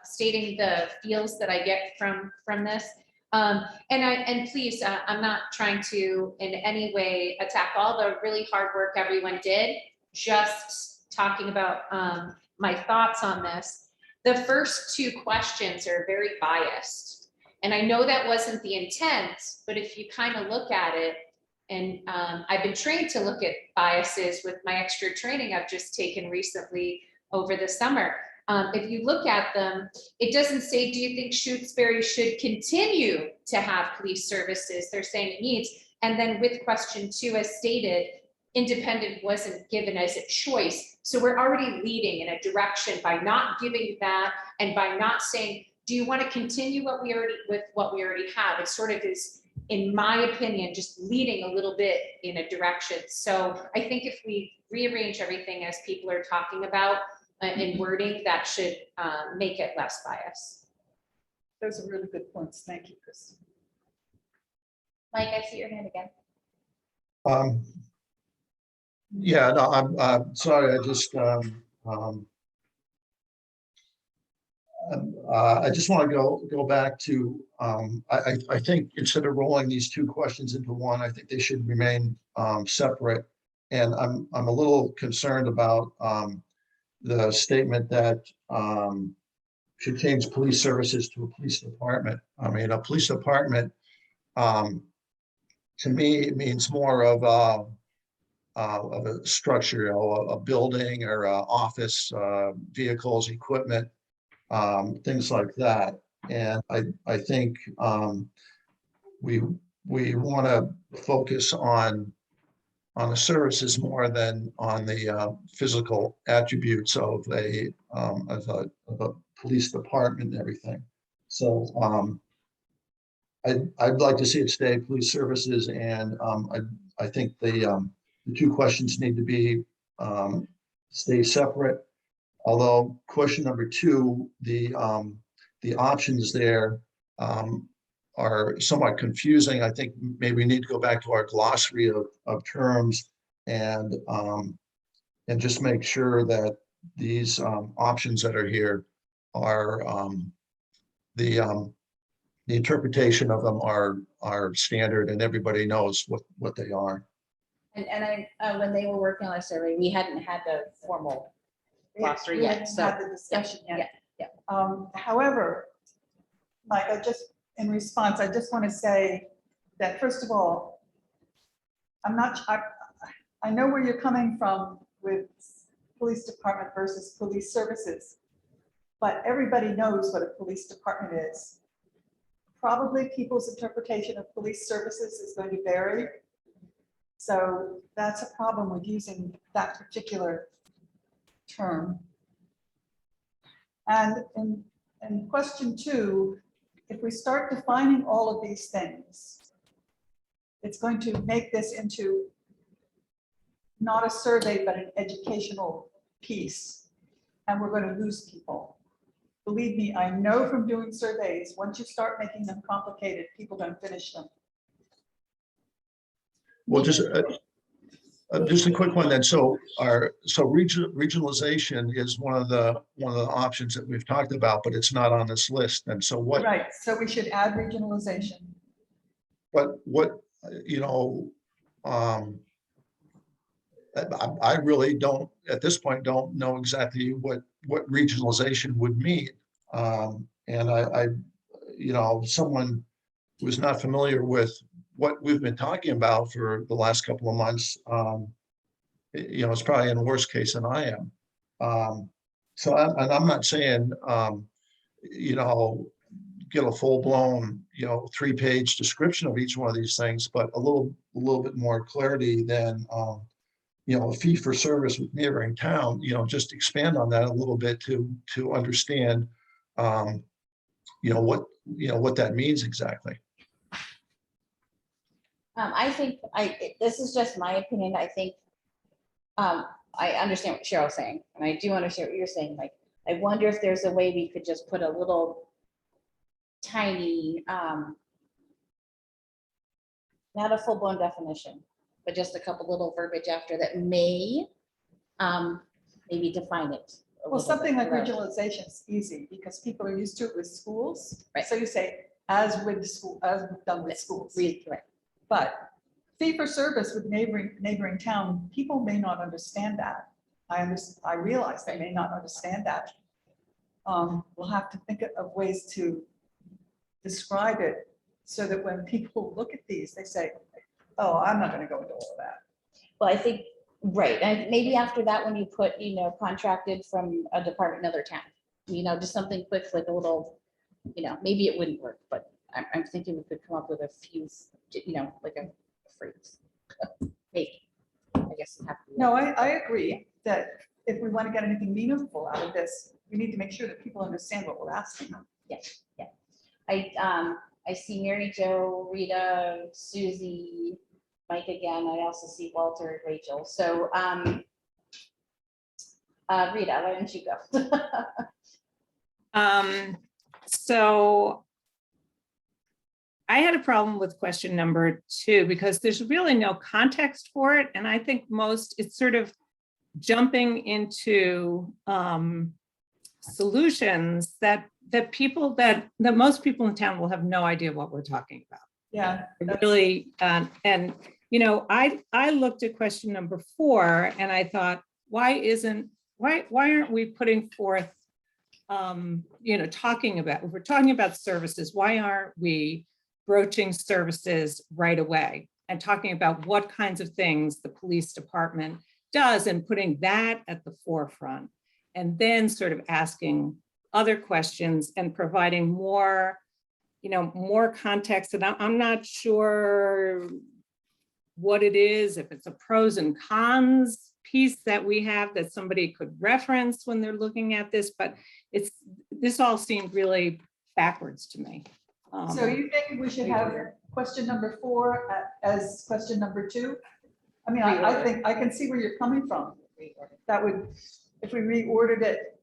stating the feels that I get from this. And please, I'm not trying to in any way attack all the really hard work everyone did, just talking about my thoughts on this. The first 2 questions are very biased. And I know that wasn't the intent, but if you kind of look at it, and I've been trained to look at biases with my extra training I've just taken recently over the summer. If you look at them, it doesn't say, do you think Shutesbury should continue to have police services? They're saying it needs. And then with question 2, as stated, independent wasn't given as a choice. So we're already leading in a direction by not giving that and by not saying, do you want to continue what we already have? It sort of is, in my opinion, just leading a little bit in a direction. So I think if we rearrange everything as people are talking about in wording, that should make it less biased. Those are really good points. Thank you, Kristen. Mike, I see your hand again. Yeah, no, I'm sorry, I just want to go back to, I think instead of rolling these 2 questions into one, I think they should remain separate. And I'm a little concerned about the statement that should change police services to a police department. I mean, a police department, to me, it means more of a structure, a building or office, vehicles, equipment, things like that. And I think we want to focus on the services more than on the physical attributes of a police department and everything. So I'd like to see it stay police services, and I think the 2 questions need to be stay separate. Although question number 2, the options there are somewhat confusing. I think maybe we need to go back to our glossary of terms and just make sure that these options that are here are the interpretation of them are standard and everybody knows what they are. And I, when they were working on a survey, we hadn't had the formal glossary We yet. haven't So had the discussion yeah, yet. yeah. However, Mike, in response, I just want to say that, first of all, I know where you're coming from with police department versus police services, but everybody knows what a police department is. Probably people's interpretation of police services is going to vary. So that's a problem with using that particular term. And in question 2, if we start defining all of these things, it's going to make this into not a survey, but an educational piece. And we're going to lose people. Believe me, I know from doing surveys, once you start making them complicated, people don't finish them. Well, just a quick one then. So regionalization is one of the options that we've talked about, but it's not on this list. And so what? Right. So we should add regionalization. But what, I really don't, at this point, don't know exactly what regionalization would mean. And I, someone who's not familiar with what we've been talking about for the last couple of months, it's probably in a worse case than I am. So I'm not saying, get a full-blown, 3-page description of each one of these things, but a little bit more clarity than, a fee for service with neighboring town, just expand on that a little bit to understand, what that means exactly. I think this is just my opinion. I think I understand what Cheryl's saying, and I do understand what you're saying. Like, I wonder if there's a way we could just put a little tiny, not a full-blown definition, but just a couple little verbiage after that may maybe define it. Well, something like regionalization is easy because people are used to it with schools. Right. So you say, as with school, as we've done with schools. Right. But fee for service with neighboring town, people may not understand that. I realize they may not understand that. We'll have to think of ways to describe it so that when people look at these, they say, oh, I'm not going to go into all of that. Well, I think, right, and maybe after that, when you put, contracted from a department in another town, just something quick, like a little, maybe it wouldn't work, but I'm thinking we could come up with a few, like a phrase. Maybe, I guess. No, I agree that if we want to get anything meaningful out of this, we need to make sure that people understand what we're asking them. Yeah. I see Mary Jo, Rita, Susie, Mike again. I also see Walter and Rachel. So Rita, why don't you go? So I had a problem with question number 2 because there's really no context for it. And I think it's sort of jumping into solutions that most people in town will have no idea what we're talking about. Yeah. Really, I looked at question number 4 and I thought, why aren't we putting forth, talking about, if we're talking about services, why aren't we broaching services right away and talking about what kinds of things the police department does and putting that at the forefront, and then sort of asking other questions and providing more context. And I'm not sure what it is, if it's a pros and cons piece that we have that somebody could reference when they're looking at this, but this all seemed really backwards to me. So you think we should have question number 4 as question number 2? I mean, I think I can see where you're coming from. That would, if we reordered it,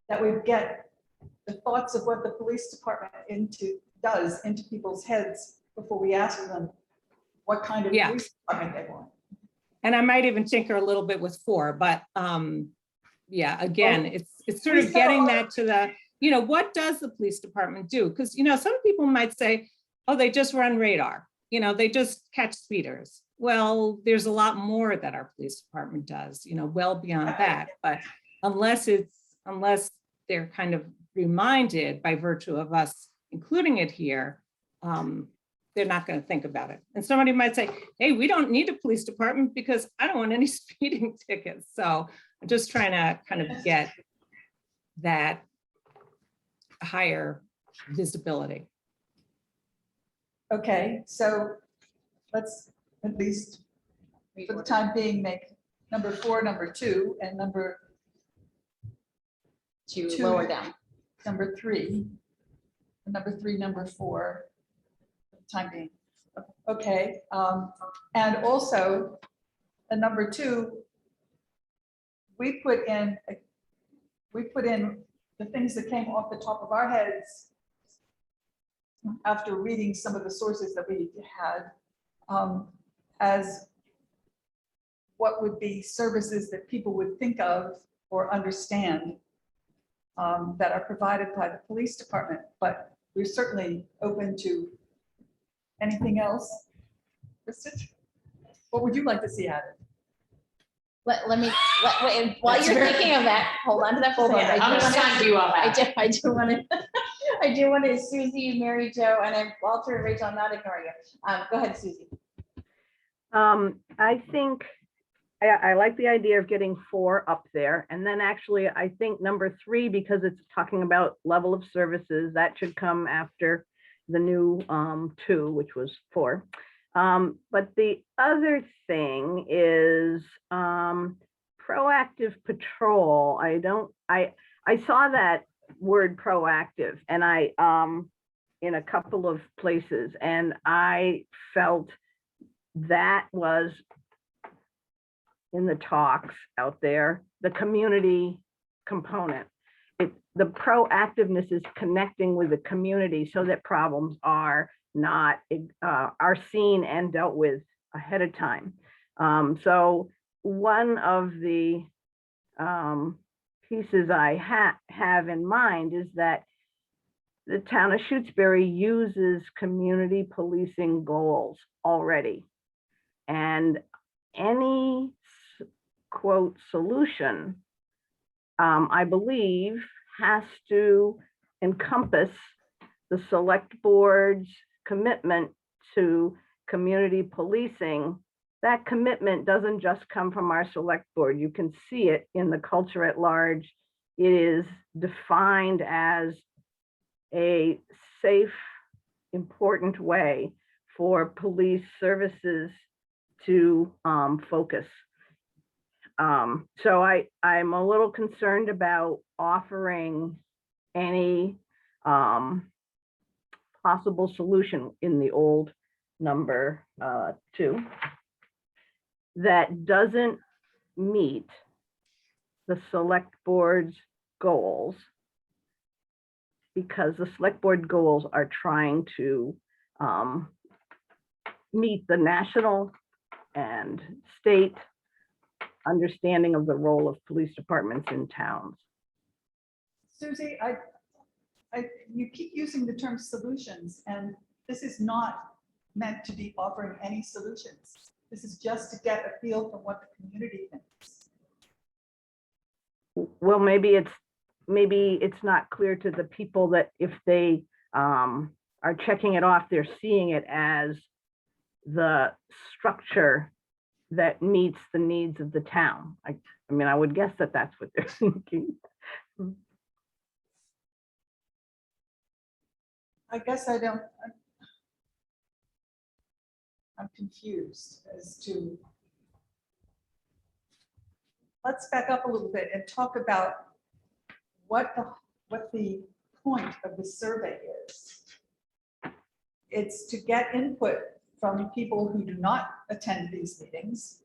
that would get the thoughts of what the police department does into people's heads before we ask them what kind of police department they want. And I might even tinker a little bit with 4, but again, it's sort of getting that to the, what does the police department do? Because, some people might say, oh, they just run radar, they just catch speeders. Well, there's a lot more that our police department does, well beyond that. But unless they're kind of reminded by virtue of us including it here, they're not going to think about it. And somebody might say, hey, we don't need a police department because I don't want any speeding tickets. So I'm just trying to kind of get that higher visibility. Okay, so let's at least for the time being make number 4, number 2, and number To Two. lower down. number 3, and number 3, number 4, for the time being. Okay, and also a number 2, we put in the things that came off the top of our heads after reading some of the sources that we had, as what would be services that people would think of or understand that are provided by the police department, but we're certainly open to anything else. Kristen, what would you like to see added? Let me, wait, while you're thinking of that, hold on to that. for a second. I'm just trying to do all I that. do want to, I do want to, Susie, Mary Jo, and then Walter and Rachel, I'm not ignoring you. Go ahead, Susie. I think I like the idea of getting 4 up there. And then actually, I think number 3, because it's talking about level of services, that should come after the new 2, which was 4. But the other thing is proactive patrol. I saw that word proactive, and I in a couple of places, and I felt that was in the talks out there, the community component. The proactiveness is connecting with the community so that problems are not are seen and dealt with ahead of time. So one of the pieces I have in mind is that the town of Shutesbury uses community policing goals already. And any quote solution, I believe, has to encompass the select board's commitment to community policing. That commitment doesn't just come from our select board. You can see it in the culture at large. It is defined as a safe, important way for police services to focus. So I'm a little concerned about offering any possible solution in the old number 2 that doesn't meet the select board's goals, because the select board goals are trying to meet the national and state understanding of the role of police departments in towns. Susie, you keep using the term solutions, and this is not meant to be offering any solutions. This is just to get a feel from what the community thinks. Well, maybe it's not clear to the people that if they are checking it off, they're seeing it as the structure that meets the needs of the town. I mean, I would guess that that's what they're thinking. I guess I'm confused as to, let's back up a little bit and talk about what the point of the survey is. It's to get input from people who do not attend these meetings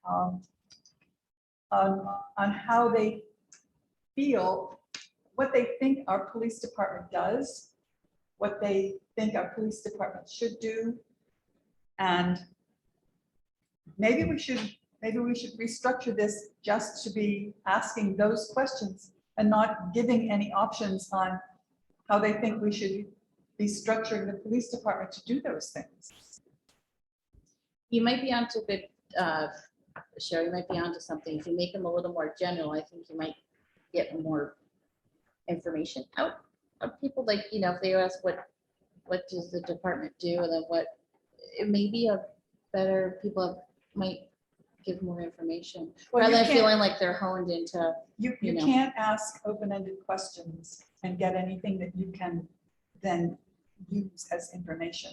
on how they feel, what they think our police department does, what they think our police department should do. And maybe we should restructure this just to be asking those questions and not giving any options on how they think we should be structuring the police department to do those things. You might be onto good, Sherry, you might be onto something. If you make them a little more general, I think you might get more information out. people like, if they ask what does the department do, and then what, it may be a better, people might give more information, Well, rather you than can't- feeling like they're honed into, You you know. can't ask open-ended questions and get anything that you can then use as information.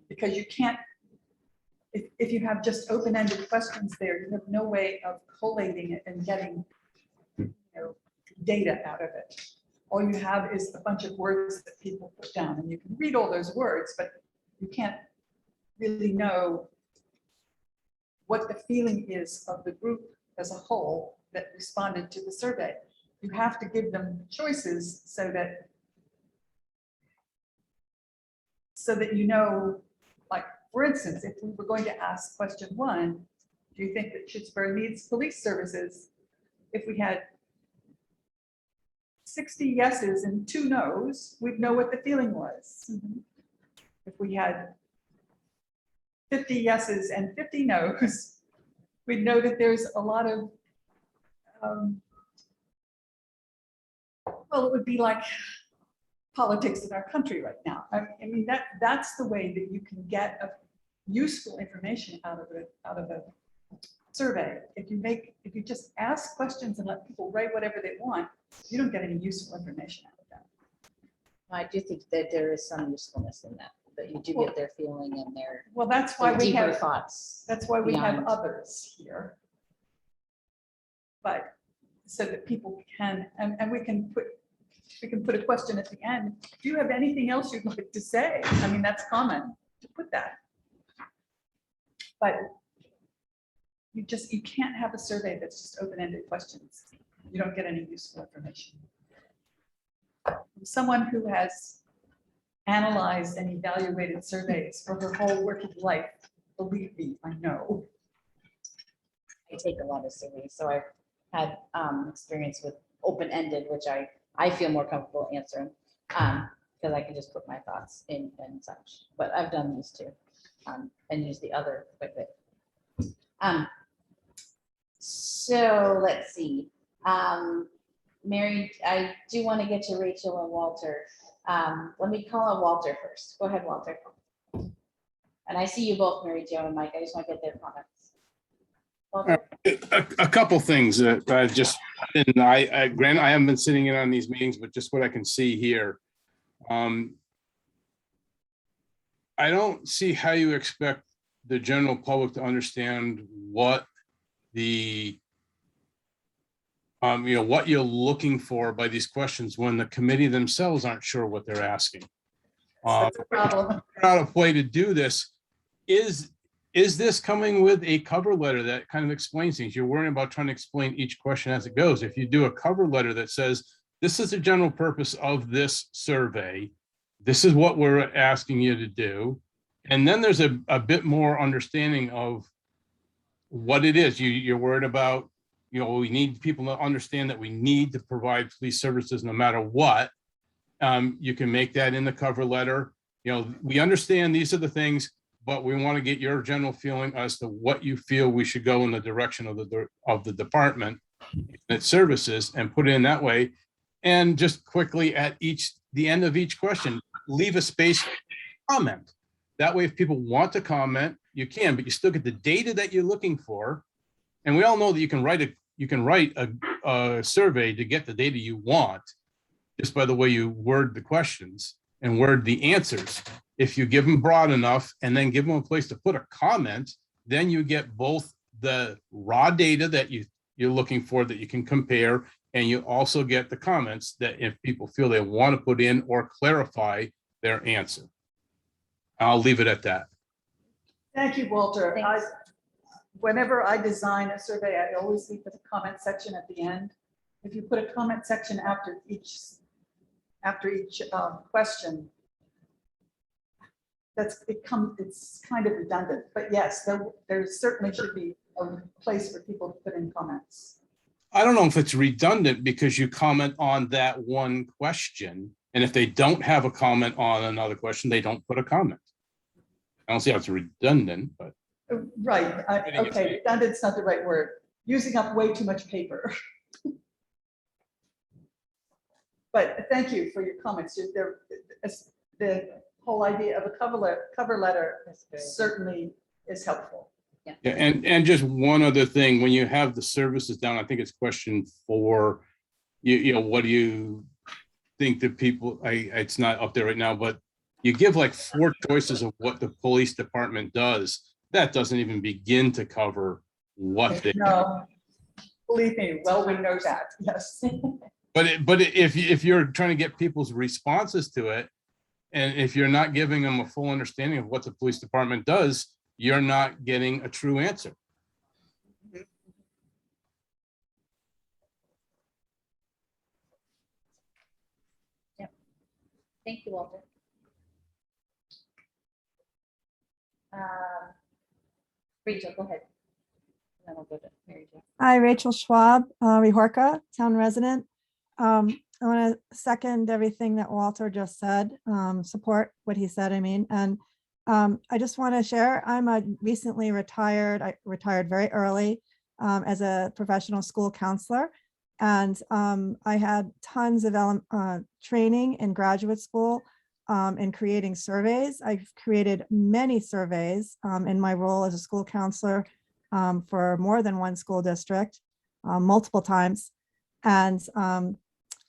Because you can't, if you have just open-ended questions there, you have no way of collating it and getting, data out of it. All you have is a bunch of words that people put down, and you can read all those words, but you can't really know what the feeling is of the group as a whole that responded to the survey. You have to give them choices so that like, for instance, if we were going to ask question 1, do you think that Shutesbury needs police services? If we had 60 yeses and 2 nos, we'd know what the feeling was. If we had 50 yeses and 50 nos, we'd know that there's a lot of, well, it would be like politics in our country right now. I mean, that's the way that you can get a useful information out of a survey. If you just ask questions and let people write whatever they want, you don't get any useful information out of that. I do think that there is some usefulness in that you do get their feeling and their Well, that's why we deeper have thoughts. That's why we have beyond. others here. But so that people can, and we can put a question at the end. Do you have anything else you'd like to say? I mean, that's common to put that. But you can't have a survey that's just open-ended questions. You don't get any useful information. From someone who has analyzed and evaluated surveys for her whole working life, believe me, I know. I take a lot of surveys, so I've had experience with open-ended, which I feel more comfortable answering, because I can just put my thoughts in and such. But I've done these too, and use the other quite a bit. So let's see. Mary, I do want to get to Rachel and Walter. Let me call on Walter first. Go ahead, Walter. And I see you both, Mary Jo and Mike. I just want to get their comments. Walter? A couple things that I just, and I grant I haven't been sitting in on these meetings, but just what I can see here. I don't see how you expect the general public to understand what the what you're looking for by these questions when the committee themselves aren't sure what they're asking. That's a problem. Out of play to do this is this coming with a cover letter that kind of explains things? You're worrying about trying to explain each question as it goes. If you do a cover letter that says, this is the general purpose of this survey, this is what we're asking you to do. And then there's a bit more understanding of what it is. You're worried about, we need people to understand that we need to provide police services no matter what. You can make that in the cover letter. We understand these are the things, but we want to get your general feeling as to what you feel we should go in the direction of the department and its services, and put it in that way. And just quickly at the end of each question, leave a space for comment. That way, if people want to comment, you can, but you still get the data that you're looking for. And we all know that you can write a survey to get the data you want just by the way you word the questions and word the answers. If you give them broad enough and then give them a place to put a comment, then you get both the raw data that you're looking for that you can compare, and you also get the comments that if people feel they want to put in or clarify their answer. I'll leave it at that. Thank you, Walter. Thanks. Whenever I design a survey, I always leave the comment section at the end. If you put a comment section after each question, it's kind of redundant. But yes, there certainly should be a place for people to put in comments. I don't know if it's redundant because you comment on that one question. And if they don't have a comment on another question, they don't put a comment. I don't see how it's redundant, but. Right. Okay. Redundant's not the right word. Using up way too much paper. But thank you for your comments. The whole idea of a cover letter certainly is helpful. Yeah, and just one other thing, when you have the services down, I think it's question 4, you know, what do you think that people, it's not up there right now, but you give like 4 choices of what the police department does. That doesn't even begin to cover what they. No, believe me, Wellwyn knows that, yes. But if you're trying to get people's responses to it, and if you're not giving them a full understanding of what the police department does, you're not getting a true answer. Yep. Thank you, Walter. Rachel, go ahead. And then we'll go to Mary Jo. Hi, Rachel Schwab, Rehorka, town resident. I want to second everything that Walter just said, support what he said, I mean, and I just want to share, I'm a recently retired, I retired very early as a professional school counselor. And I had tons of training in graduate school in creating surveys. I've created many surveys in my role as a school counselor for more than one school district, multiple times. And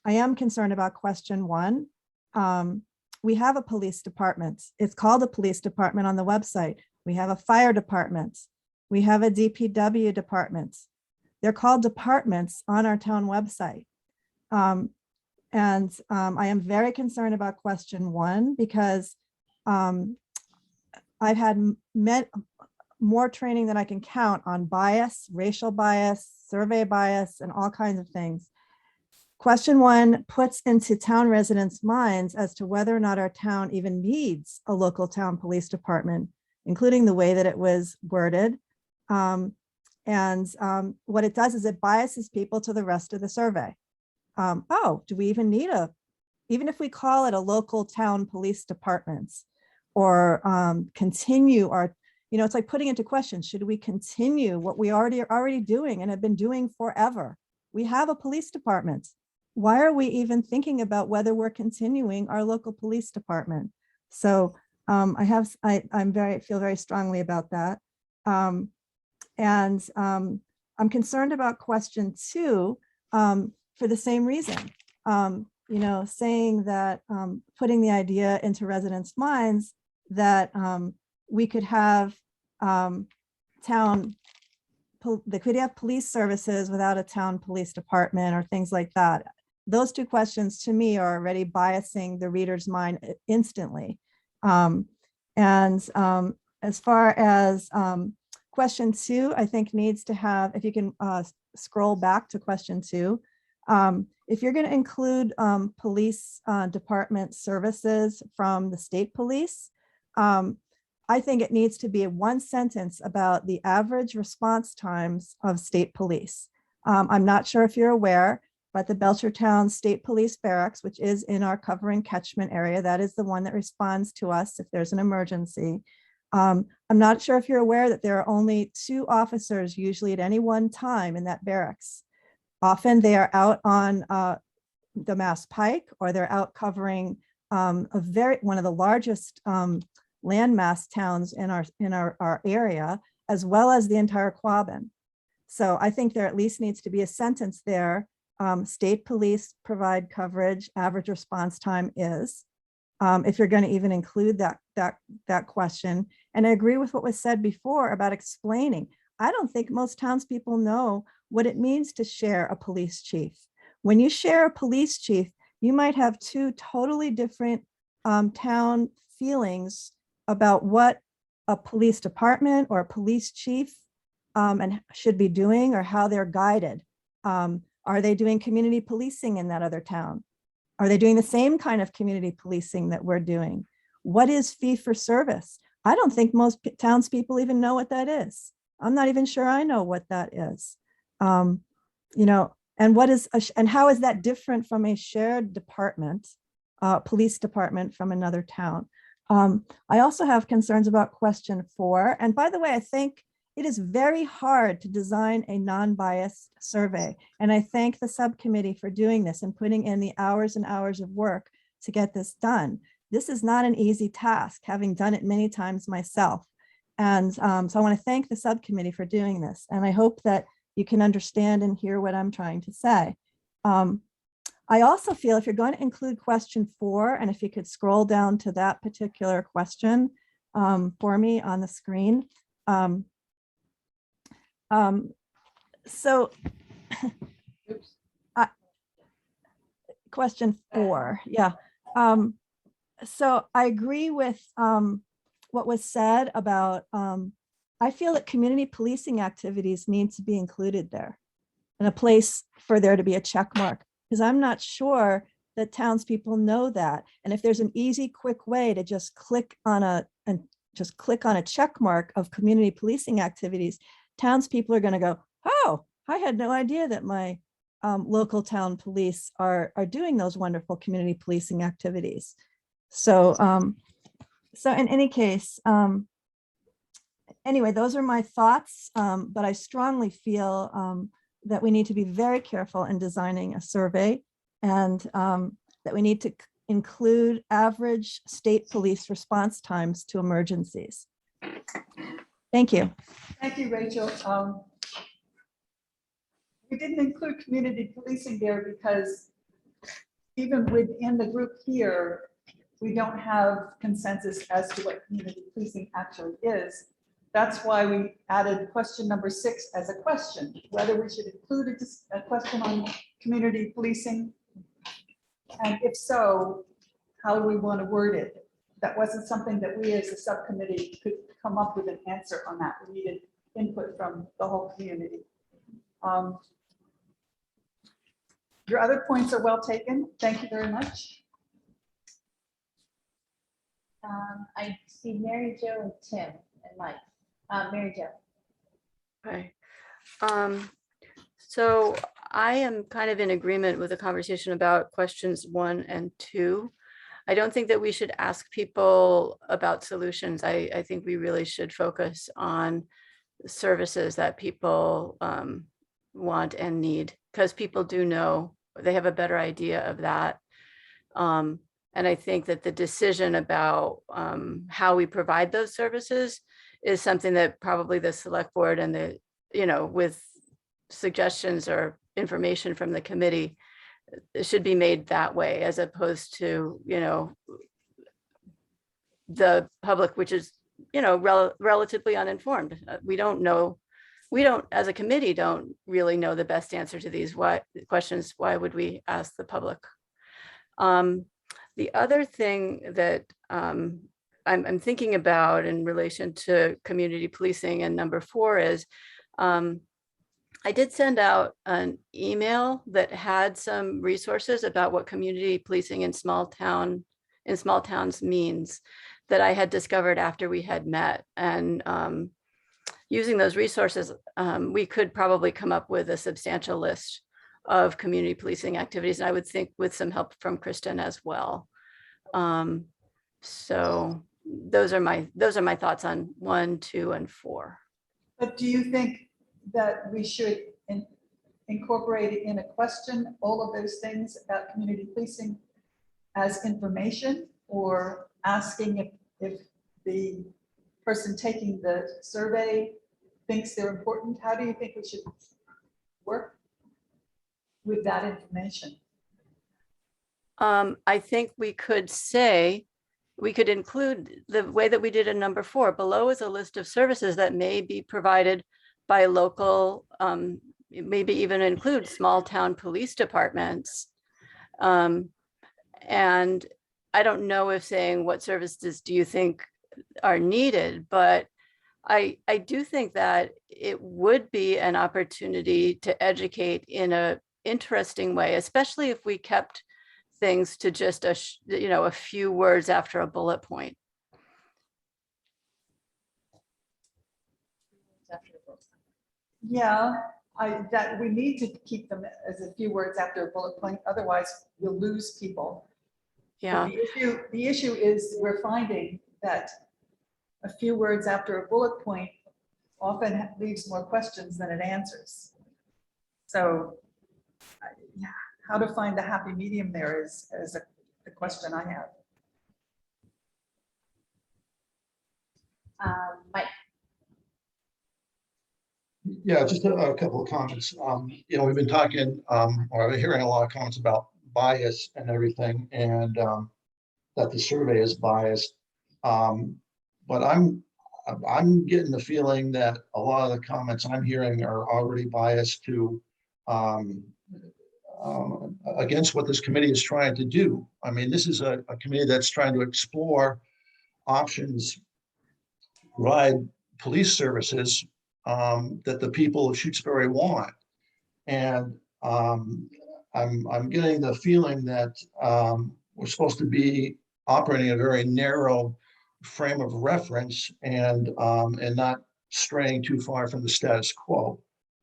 I am concerned about question 1. We have a police department. It's called a police department on the website. We have a fire department. We have a DPW department. They're called departments on our town website. I am very concerned about question 1 because I've had more training than I can count on bias, racial bias, survey bias, and all kinds of things. Question 1 puts into town residents' minds as to whether or not our town even needs a local town police department, including the way that it was worded. What it does is it biases people to the rest of the survey. Oh, do we even need even if we call it a local town police department or continue our, it's like putting into question, should we continue what we are already doing and have been doing forever? We have a police department. Why are we even thinking about whether we're continuing our local police department? So I feel very strongly about that. I'm concerned about question 2 for the same reason. Saying that putting the idea into residents' minds that we could have they could have police services without a town police department or things like that. Those 2 questions to me are already biasing the reader's mind instantly. As far as question 2, I think needs to have, if you can scroll back to question 2, if you're going to include police department services from the state police, I think it needs to be a 1 sentence about the average response times of state police. I'm not sure if you're aware, but the Belchertown State Police Barracks, which is in our covering catchment area, that is the one that responds to us if there's an emergency. I'm not sure if you're aware that there are only 2 officers usually at any one time in that barracks. Often they are out on the Mass Pike, or they're out covering one of the largest landmass towns in our area, as well as the entire Quabbin. So I think there at least needs to be a sentence there. State police provide coverage, average response time is, if you're going to even include that question. And I agree with what was said before about explaining. I don't think most townspeople know what it means to share a police chief. When you share a police chief, you might have 2 totally different town feelings about what a police department or a police chief and should be doing, or how they're guided. Are they doing community policing in that other town? Are they doing the same kind of community policing that we're doing? What is fee for service? I don't think most townspeople even know what that is. I'm not even sure I know what that is. And how is that different from a shared department, police department from another town? I also have concerns about question 4. And by the way, I think it is very hard to design a non-biased survey. And I thank the subcommittee for doing this and putting in the hours and hours of work to get this done. This is not an easy task, having done it many times myself. And so I want to thank the subcommittee for doing this. And I hope that you can understand and hear what I'm trying to say. I also feel if you're going to include question 4, and if you could scroll down to that particular question for me on the screen. So question 4, yeah. So I agree with what was said about, I feel that community policing activities need to be included there and a place for there to be a check mark, because I'm not sure that townspeople know that. And if there's an easy, quick way to just click on a check mark of community policing activities, townspeople are going to go, oh, I had no idea that my local town police are doing those wonderful community policing activities. So, so in any case, anyway, those are my thoughts, but I strongly feel that we need to be very careful in designing a survey, and that we need to include average state police response times to emergencies. Thank you. Thank you, Rachel. We didn't include community policing there because even within the group here, we don't have consensus as to what community policing actually is. That's why we added question number 6 as a question, whether we should include a question on community policing. And if so, how do we want to word it? That wasn't something that we as a subcommittee could come up with an answer on that. We needed input from the whole community. Your other points are well taken. Thank you very much. I see Mary Jo and Tim and Mike. Mary Jo. Okay. So I am kind of in agreement with the conversation about questions 1 and 2. I don't think that we should ask people about solutions. I think we really should focus on services that people want and need, because people do know, they have a better idea of that. And I think that the decision about how we provide those services is something that probably the select board and the, with suggestions or information from the committee, it should be made that way, as opposed to, the public, which is, relatively uninformed. We don't, as a committee, don't really know the best answer to these questions. Why would we ask the public? The other thing that I'm thinking about in relation to community policing and number 4 is, I did send out an email that had some resources about what community policing in small towns means, that I had discovered after we had met. And using those resources, we could probably come up with a substantial list of community policing activities. And I would think with some help from Kristen as well. So those are my thoughts on 1, 2, and 4. But do you think that we should incorporate it in a question, all of those things about community policing as information, or asking if the person taking the survey thinks they're important? How do you think we should work with that information? I think we could include the way that we did in number 4. Below is a list of services that may be provided by local, maybe even include small town police departments. And I don't know if saying what services do you think are needed, but I do think that it would be an opportunity to educate in an interesting way, especially if we kept things to just a few words after a bullet point. Yeah, that we need to keep them as a few words after a bullet point, otherwise you'll lose people. Yeah. The issue is we're finding that a few words after a bullet point often leaves more questions than it answers. So, yeah, how to find the happy medium there is a question I have. Mike, Yeah, just a couple of comments. We've been talking, or I've been hearing a lot of comments about bias and everything, and that the survey is biased. But I'm getting the feeling that a lot of the comments I'm hearing are already biased to against what this committee is trying to do. I mean, this is a committee that's trying to explore options to provide police services that the people of Shutesbury want. And I'm getting the feeling that we're supposed to be operating a very narrow frame of reference and not straying too far from the status quo.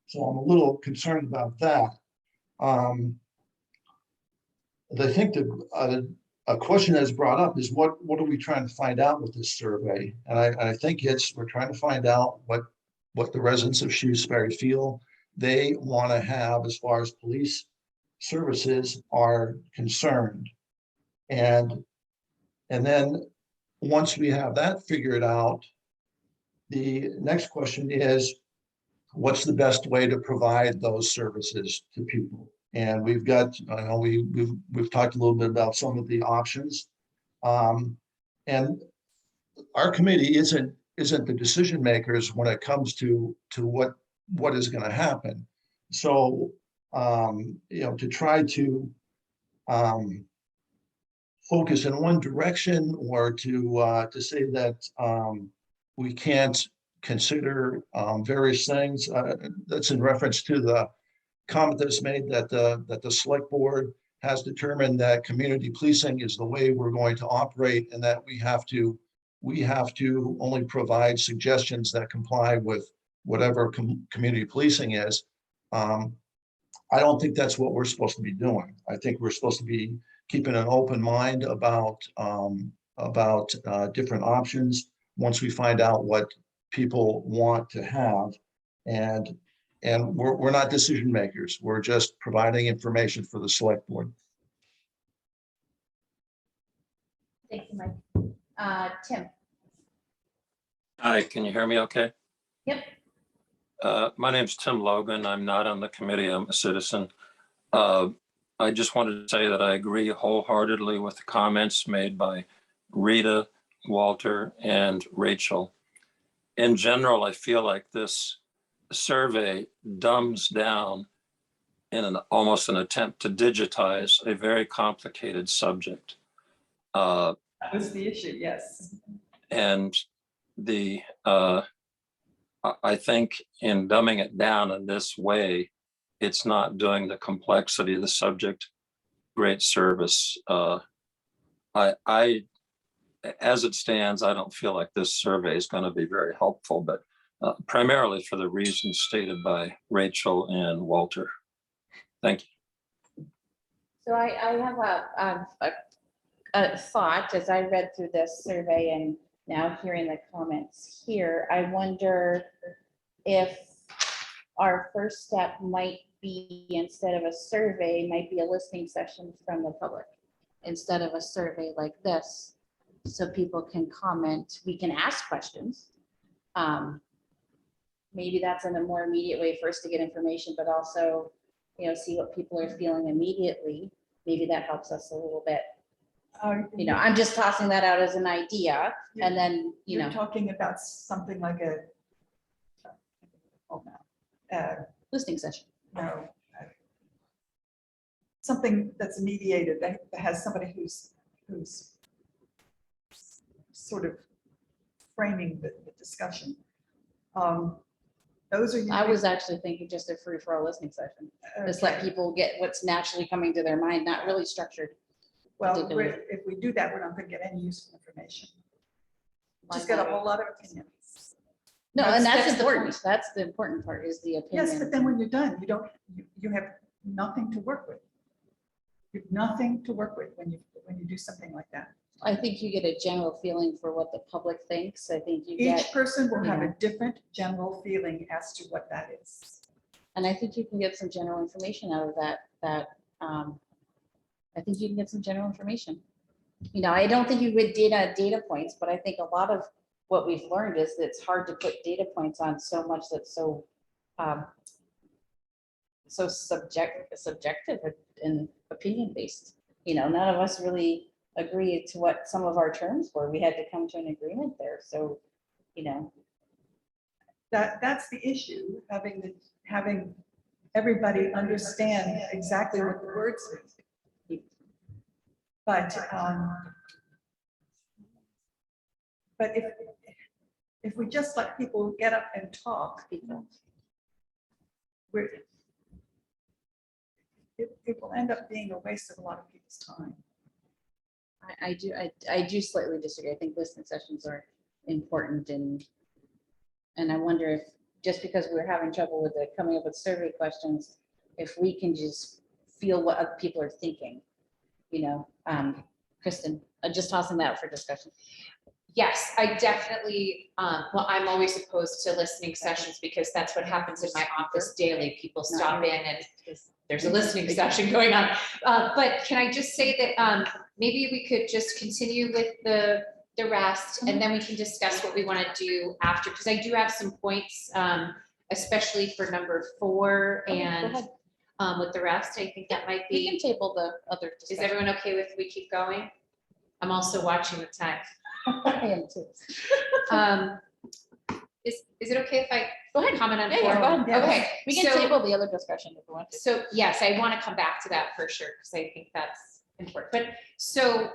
So I'm a little concerned about that. I think that a question that's brought up is what are we trying to find out with this survey? And I think we're trying to find out what the residents of Shutesbury feel they want to have as far as police services are concerned. And then once we have that figured out, the next question is, what's the best way to provide those services to people? And we've got, I know we've talked a little bit about some of the options. And our committee isn't the decision makers when it comes to what is going to happen. So, to try to focus in one direction, or to say that we can't consider various things, that's in reference to the comment that's made that the select board has determined that community policing is the way we're going to operate, and that we have to only provide suggestions that comply with whatever community policing is. I don't think that's what we're supposed to be doing. I think we're supposed to be keeping an open mind about different options once we find out what people want to have. And we're not decision makers. We're just providing information for the select board. thank you, Mike. Tim. Hi, can you hear me okay? Yep. My name's Tim Logan. I'm not on the committee. I'm a citizen. I just wanted to say that I agree wholeheartedly with the comments made by Rita, Walter, and Rachel. In general, I feel like this survey dumbs down in almost an attempt to digitize a very complicated subject. That was the issue, yes. And I think in dumbing it down in this way, it's not doing the complexity of the subject great service. As it stands, I don't feel like this survey is going to be very helpful, but primarily for the reasons stated by Rachel and Walter. Thank you. So I have a thought as I read through this survey and now hearing the comments here. I wonder if our first step might be, instead of a survey, might be a listening session from the public instead of a survey like this, so people can comment. We can ask questions. Maybe that's in a more immediate way for us to get information, but also, see what people are feeling immediately. Maybe that helps us a little bit. I'm just tossing that out as an idea, and then, You're talking about something like a listening session. No, something that's mediated, that has somebody who's sort of framing the discussion. Those are. I was actually thinking just a free for all listening session. Just let people get what's naturally coming to their mind, not really structured. Well, if we do that, we're not going to get any useful information. Just get a whole lot of opinions. No, and that's the important. point. That's the important part, is the opinion. Yes, but then when you're done, you have nothing to work with. You have nothing to work with when you do something like that. I think you get a general feeling for what the public thinks. I think you Each get, person will have yeah. a different general feeling as to what that is. and I think you can get some general information out of that. I think you can get some general information. You know, I don't think you would data points, but I think a lot of what we've learned is that it's hard to put data points on so much that's so subjective and opinion based. You know, none of us really agree to what some of our terms were. We had to come to an agreement there. So, you know, That's the issue, having everybody understand exactly what the words mean. But if we just let people get up and talk, it will end up being a waste of a lot of people's time. I do slightly disagree. I think listening sessions are important, and I wonder if just because we're having trouble with it, coming up with survey questions, if we can just feel what other people are thinking, you know. Kristen, just tossing that out for discussion. Yes, I definitely, well, I'm always opposed to listening sessions because that's what happens in my office daily. People stop in and there's a listening session going on. But can I just say that maybe we could just continue with the rest and then we can discuss what we want to do after, because I do have some points, especially for number 4 and with the rest. I think that might We be. can table the other Is discussion. everyone okay with we keep going? I'm also watching the time. I am too. Is it okay if I Go ahead. comment on Yeah, 4? yeah, go ahead. Okay. We can so- table the other discussion if we want to. So yes, I want to come back to that for sure, because I think that's important. But so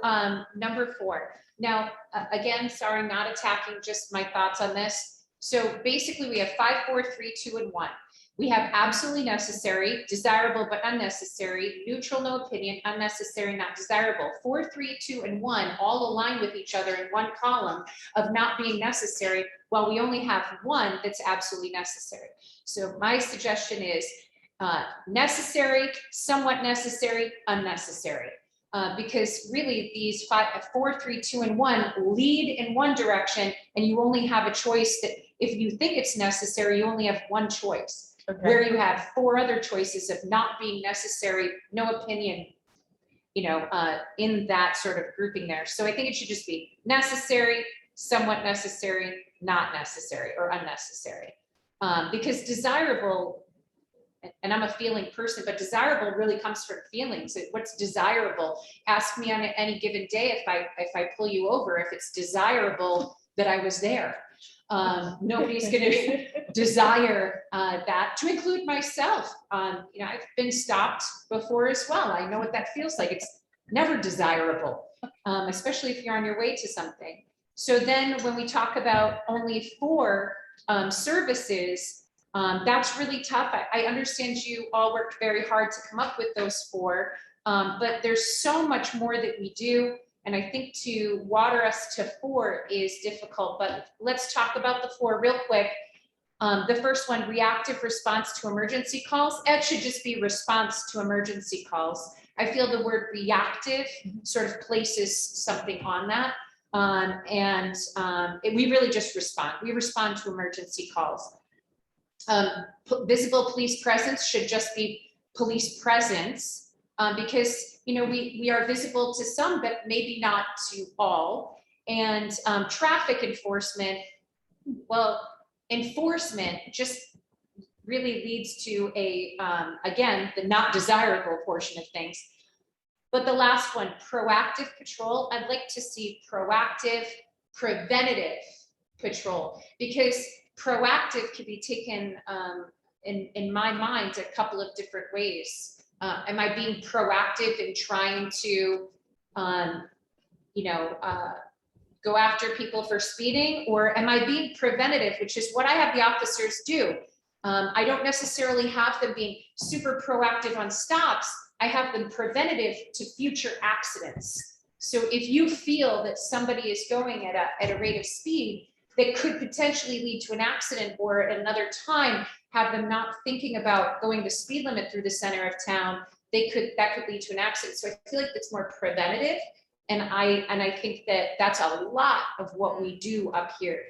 number 4. Now, again, sorry, not attacking, just my thoughts on this. So basically we have 5, 4, 3, 2, and 1. We have absolutely necessary, desirable but unnecessary, neutral, no opinion, unnecessary, not desirable. 4, 3, 2, and 1 all align with each other in one column of not being necessary, while we only have 1 that's absolutely necessary. So my suggestion is necessary, somewhat necessary, unnecessary. Because really these 5, 4, 3, 2, and 1 lead in one direction, and you only have a choice that if you think it's necessary, you only have one choice. Okay. Where you have 4 other choices of not being necessary, no opinion, you know, in that sort of grouping there. So I think it should just be necessary, somewhat necessary, not necessary, or unnecessary. Because desirable, and I'm a feeling person, but desirable really comes from feelings. What's desirable? Ask me on any given day if I pull you over, if it's desirable that I was there. Nobody's going to desire that, to include myself. You know, I've been stopped before as well. I know what that feels like. It's never desirable, especially if you're on your way to something. So then when we talk about only 4 services, that's really tough. I understand you all worked very hard to come up with those 4, but there's so much more that we do. And I think to water us to 4 is difficult, but let's talk about the 4 real quick. The first one, reactive response to emergency calls. It should just be response to emergency calls. I feel the word reactive sort of places something on that. We really just respond. We respond to emergency calls. Visible police presence should just be police presence. Because, you know, we are visible to some, but maybe not to all. And traffic enforcement, well, enforcement just really leads to again, the not desirable portion of things. But the last one, proactive patrol, I'd like to see proactive, preventative patrol, because proactive can be taken in my mind a couple of different ways. Am I being proactive in trying to, go after people for speeding, or am I being preventative, which is what I have the officers do? I don't necessarily have them being super proactive on stops. I have them preventative to future accidents. So if you feel that somebody is going at a rate of speed that could potentially lead to an accident, or at another time have them not thinking about going the speed limit through the center of town, that could lead to an accident. So I feel like it's more preventative. And I think that that's a lot of what we do up here.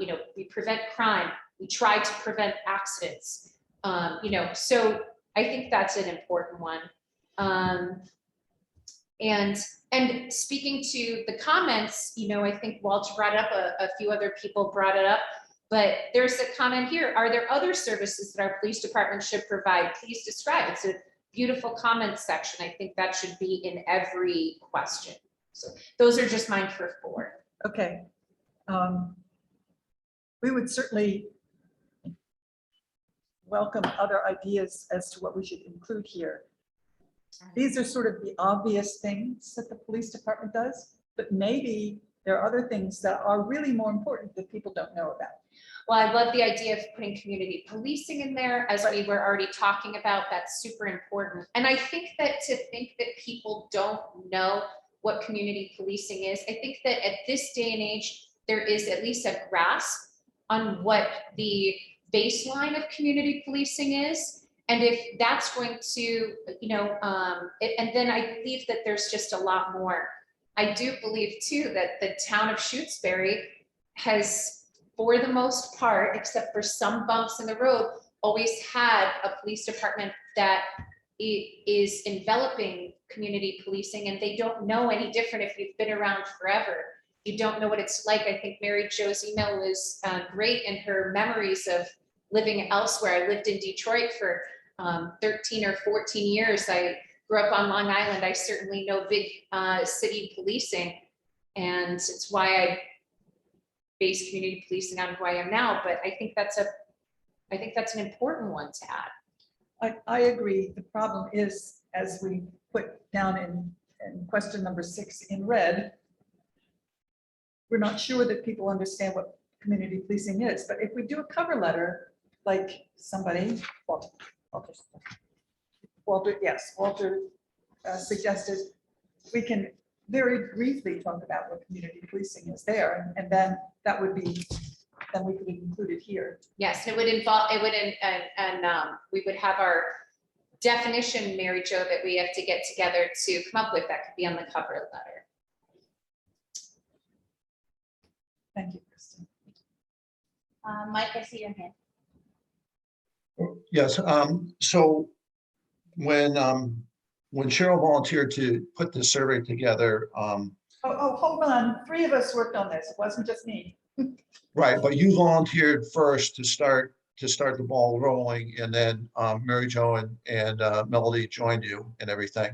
You know, we prevent crime, we try to prevent accidents. You know, so I think that's an important one. And speaking to the comments, you know, I think Walter brought it up, a few other people brought it up, but there's a comment here. Are there other services that our police department should provide? Please describe. It's a beautiful comment section. I think that should be in every question. So those are just mine for 4. Okay. We would certainly welcome other ideas as to what we should include here. These are sort of the obvious things that the police department does, but maybe there are other things that are really more important that people don't know about. Well, I love the idea of putting community policing in there, as we were already talking about. That's super important. And I think that to think that people don't know what community policing is, I think that at this day and age, there is at least a grasp on what the baseline of community policing is. And if that's going to, you know, and then I believe that there's just a lot more. I do believe too that the town of Shutesbury has, for the most part, except for some bumps in the road, always had a police department that is enveloping community policing, and they don't know any different if you've been around forever. You don't know what it's like. I think Mary Jo's email was great in her memories of living elsewhere. I lived in Detroit for 13 or 14 years. I grew up on Long Island. I certainly know big city policing, and it's why I base community policing on who I am now. But I think that's an important one to add. I agree. The problem is, as we put down in question number 6 in red, we're not sure that people understand what community policing is. But if we do a cover letter, like somebody, Walter suggested, we can very briefly talk about what community policing is there, and then that would be, then we could include it here. Yes, it would involve, it would, and we would have our definition, Mary Jo, that we have to get together to come up with. That could be on the cover letter. Thank you, Kristen. Mike, I see your hand. Yes, so when Cheryl volunteered to put this survey together, Hold on. 3 of us worked on this. It wasn't just me. right, but you volunteered first to start the ball rolling, and then Mary Jo and Melody joined you and everything.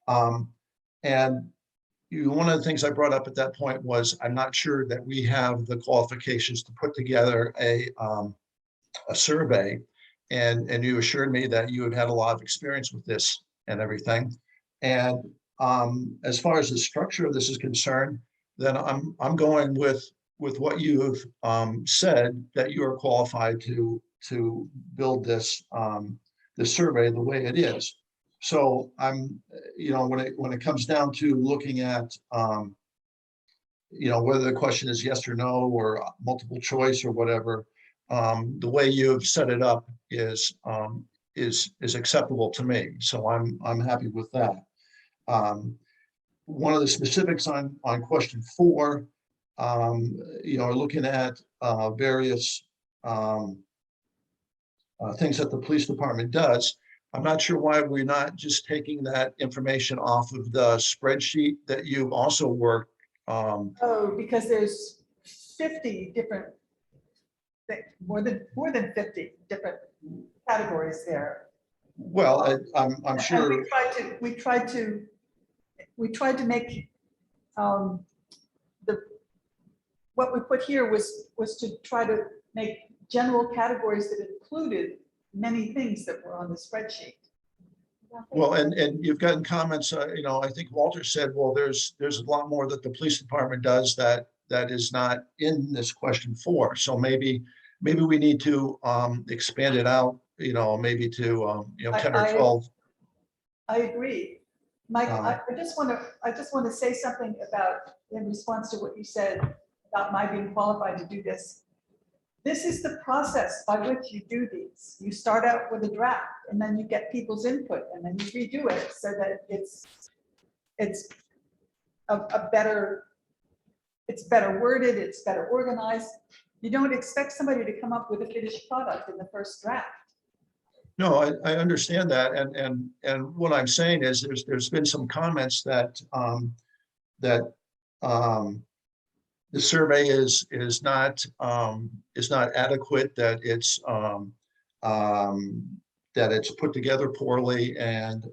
And one of the things I brought up at that point was, I'm not sure that we have the qualifications to put together a survey. And you assured me that you had had a lot of experience with this and everything. And as far as the structure of this is concerned, then I'm going with what you have said, that you are qualified to build this survey the way it is. So I'm, you know, when it comes down to looking at, you know, whether the question is yes or no, or multiple choice or whatever, the way you've set it up is acceptable to me. So I'm happy with that. One of the specifics on question 4, you know, looking at various things that the police department does. I'm not sure why we're not just taking that information off of the spreadsheet that you've also worked. Oh, because there's 50 different, more than 50 different categories there. Well, I'm sure. And we tried to make what we put here was to try to make general categories that included many things that were on the spreadsheet. Well, and you've gotten comments, you know, I think Walter said, well, there's a lot more that the police department does that is not in this question 4. So maybe we need to expand it out, you know, maybe to, you know, 10 or 12. I agree. Mike, I just want to say something about, in response to what you said about my being qualified to do this. This is the process by which you do these. You start out with a draft, and then you get people's input, and then you redo it so that it's a better, it's better worded, it's better organized. You don't expect somebody to come up with a finished product in the first draft. No, I understand that. And what I'm saying is there's been some comments that, the survey is not adequate, that it's put together poorly, and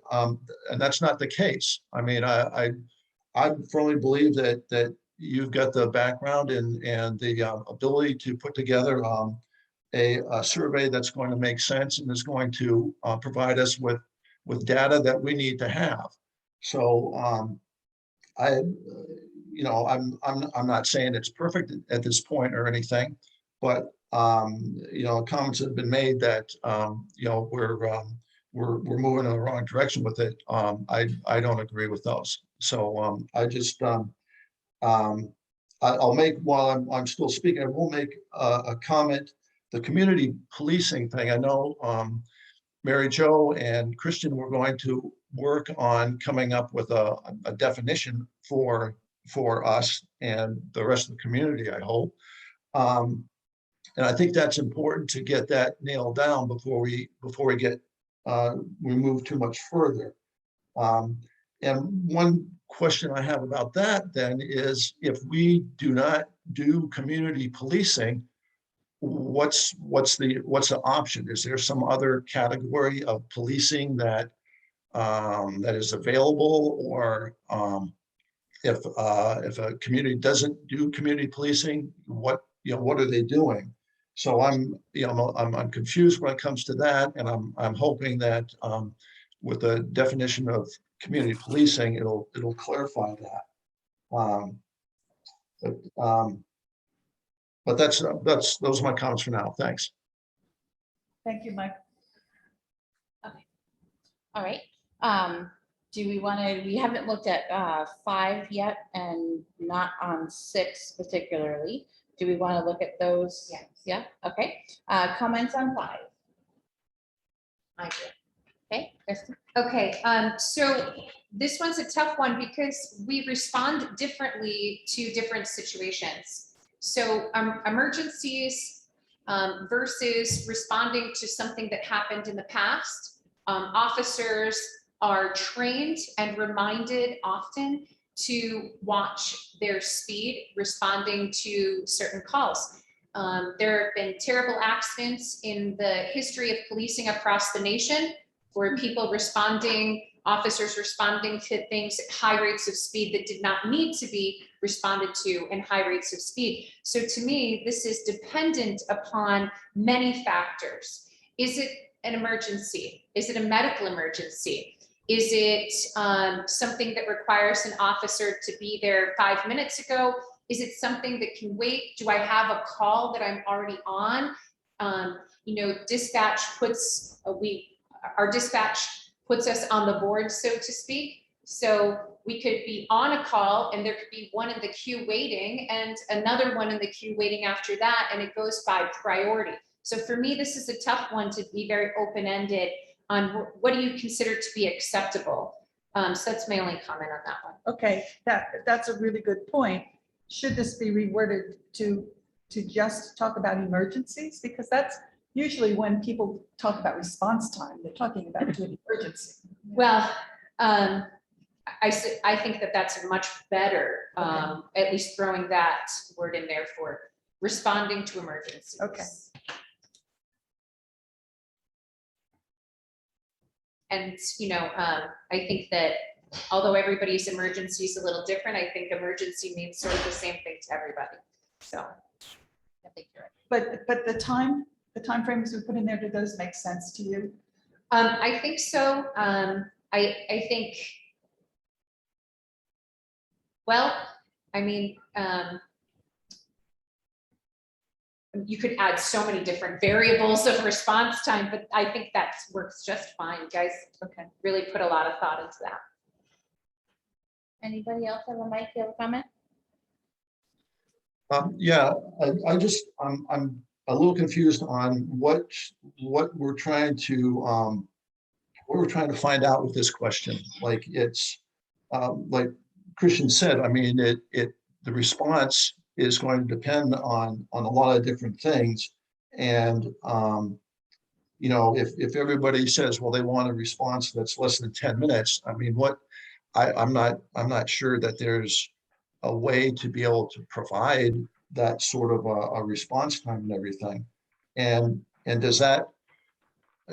that's not the case. I mean, I firmly believe that you've got the background and the ability to put together a survey that's going to make sense and is going to provide us with data that we need to have. So I'm not saying it's perfect at this point or anything, but comments have been made that we're moving in the wrong direction with it. I don't agree with those. So I just I'll make, while I'm still speaking, I will make a comment. The community policing thing, I know Mary Jo and Christian were going to work on coming up with a definition for us and the rest of the community, I hope. And I think that's important to get that nailed down before we move too much further. And one question I have about that then is, if we do not do community policing, what's the option? Is there some other category of policing that is available, or if a community doesn't do community policing, what are they doing? So I'm confused when it comes to that, and I'm hoping that with the definition of community policing, it'll clarify that. But those are my comments for now. Thanks. Thank you, Mike. Okay. All right. Do we want to, we haven't looked at 5 yet, and not on 6 particularly. Do we want to look at those? Yes. Yeah, okay. Comments on 5? I do. Okay, Kristen? Okay, so this one's a tough one because we respond differently to different situations. So emergencies versus responding to something that happened in the past, officers are trained and reminded often to watch their speed responding to certain calls. There have been terrible accidents in the history of policing across the nation where people responding, officers responding to things at high rates of speed that did not need to be responded to in high rates of speed. So to me, this is dependent upon many factors. Is it an emergency? Is it a medical emergency? Is it something that requires an officer to be there 5 minutes ago? Is it something that can wait? Do I have a call that I'm already on? Dispatch our dispatch puts us on the board, so to speak. So we could be on a call and there could be one in the queue waiting and another one in the queue waiting after that, and it goes by priority. So for me, this is a tough one to be very open-ended on what do you consider to be acceptable. So that's my only comment on that one. Okay, that's a really good point. Should this be reworded to just talk about emergencies? Because that's usually when people talk about response time, they're talking about an emergency. Well, I think that that's much better, at least throwing that word in there for responding to emergencies. Okay. And, I think that although everybody's emergency is a little different, I think emergency means sort of the same thing to everybody. So I think you're right. But the time frames we put in there, do those make sense to you? I think so. I think, well, I mean, you could add so many different variables of response time, but I think that works just fine. You guys really put a lot of thought into that. Anybody else have a mic? You have a comment? Yeah, I'm a little confused on what we're trying to find out with this question. Like, it's like Christian said, I mean, the response is going to depend on a lot of different things. And, you know, if everybody says, well, they want a response that's less than 10 minutes, I mean, I'm not sure that there's a way to be able to provide that sort of a response time and everything. And does that,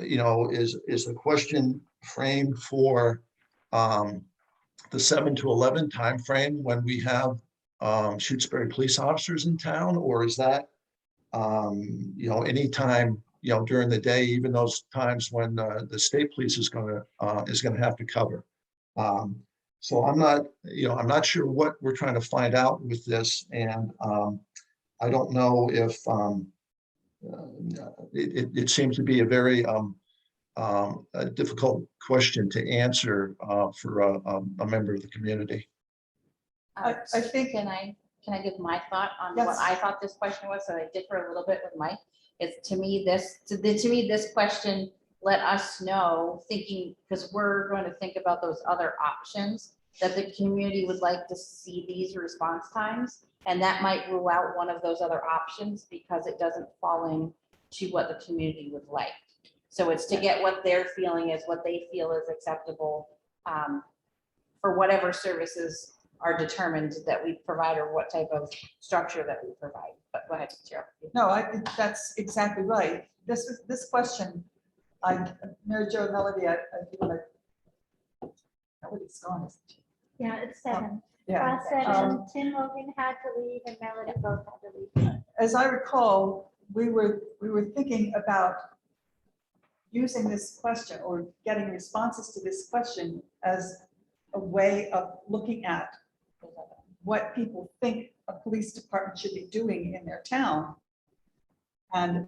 you know, is the question framed for the 7 to 11 timeframe when we have Shutesbury police officers in town, or is that you know, anytime, you know, during the day, even those times when the state police is going to have to cover? So I'm not, you know, I'm not sure what we're trying to find out with this, and I don't know if it seems to be a very a difficult question to answer for a member of the community. I think- Can I give my thought on Yes. what I thought this question was? So I differ a little bit with Mike. It's to me, this question let us know, thinking, because we're going to think about those other options that the community would like to see these response times. And that might rule out one of those other options because it doesn't fall into what the community would like. So it's to get what their feeling is, what they feel is acceptable for whatever services are determined that we provide or what type of structure that we provide. But go ahead, Chair. No, I think that's exactly right. This question, Mary Jo Melody, I feel like Melody's gone, isn't she? Yeah, it's 7. Yeah. 7, Tim Logan had to leave and Melody both had to leave. As I recall, we were thinking about using this question or getting responses to this question as a way of looking at what people think a police department should be doing in their town. And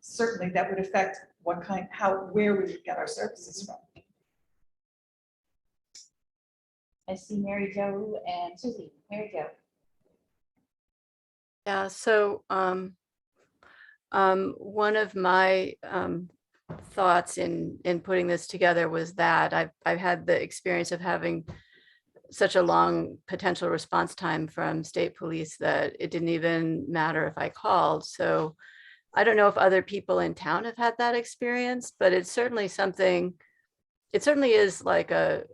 certainly that would affect what kind, where we would get our services from. I see Mary Jo and Susie. Mary Jo. Yeah, so one of my thoughts in putting this together was that I've had the experience of having such a long potential response time from state police that it didn't even matter if I called. So I don't know if other people in town have had that experience, but it's certainly something, it certainly is like a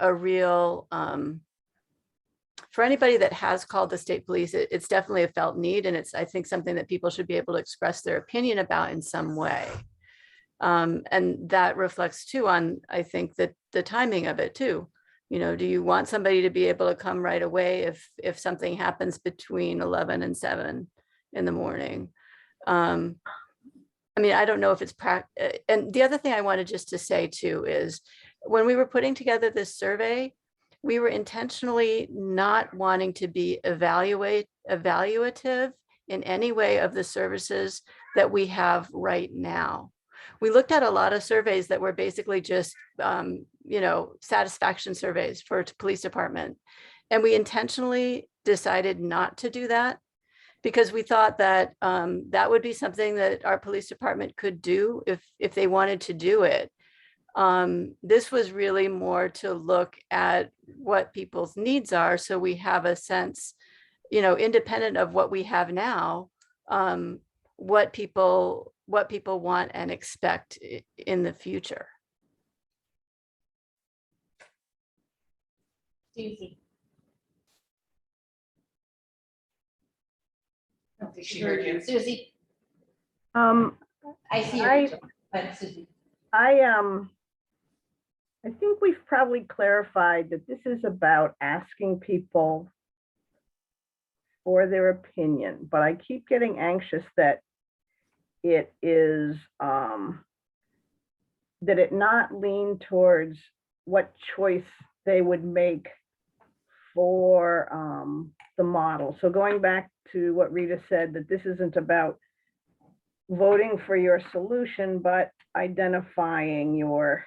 real, for anybody that has called the state police, it's definitely a felt need. And it's, I think, something that people should be able to express their opinion about in some way. And that reflects too on, I think, that the timing of it too. You know, do you want somebody to be able to come right away if something happens between 11 and 7 in the morning? I mean, I don't know if it's and the other thing I wanted just to say too is when we were putting together this survey, we were intentionally not wanting to be evaluative in any way of the services that we have right now. We looked at a lot of surveys that were basically just, you know, satisfaction surveys for police department. And we intentionally decided not to do that because we thought that that would be something that our police department could do if they wanted to do it. This was really more to look at what people's needs are. So we have a sense, you know, independent of what we have now, what people want and expect in the future. Susie. I don't think she heard heard you. you. Susie, I see you, I- Rachel, but Susie. I think we've probably clarified that this is about asking people for their opinion, but I keep getting anxious that it is, that it not lean towards what choice they would make for the model. So going back to what Rita said, that this isn't about voting for your solution, but identifying your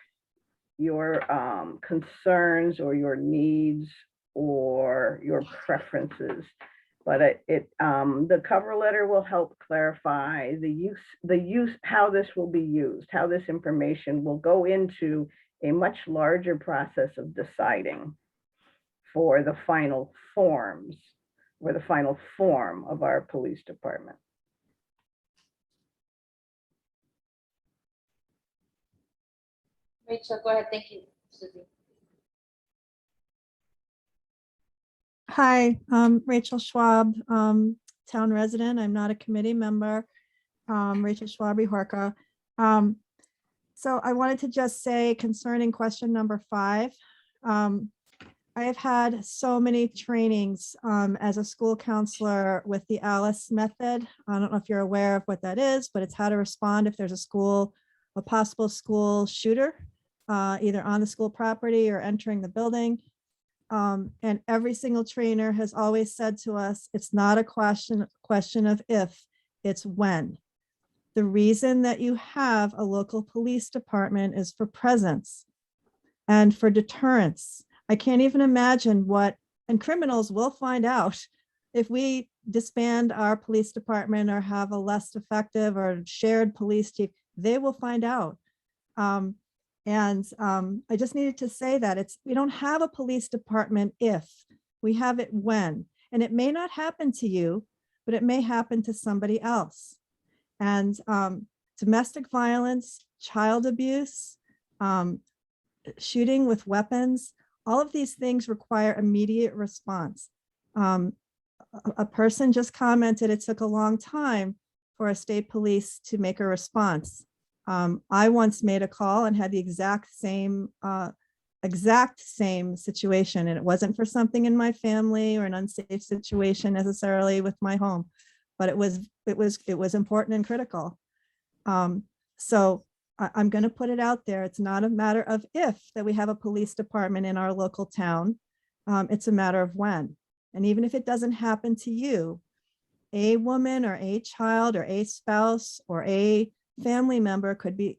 concerns or your needs or your preferences. But the cover letter will help clarify the use, how this will be used, how this information will go into a much larger process of deciding for the final forms or the final form of our police department. Rachel, go ahead. Thank you, Susie. Hi, Rachel Schwab, town resident. I'm not a committee member. Rachel Schwabi Horka. So I wanted to just say concerning question number 5. I have had so many trainings as a school counselor with the Alice method. I don't know if you're aware of what that is, but it's how to respond if there's a possible school shooter, either on the school property or entering the building. And every single trainer has always said to us, it's not a question of if, it's when. The reason that you have a local police department is for presence and for deterrence. I can't even imagine and criminals will find out if we disband our police department or have a less effective or shared police chief, they will find out. I just needed to say that we don't have a police department if, we have it when. And it may not happen to you, but it may happen to somebody else. And domestic violence, child abuse, shooting with weapons, all of these things require immediate response. A person just commented it took a long time for a state police to make a response. I once made a call and had the exact same situation, and it wasn't for something in my family or an unsafe situation necessarily with my home, but it was important and critical. So I'm going to put it out there. It's not a matter of if that we have a police department in our local town. It's a matter of when. And even if it doesn't happen to you, a woman or a child or a spouse or a family member could be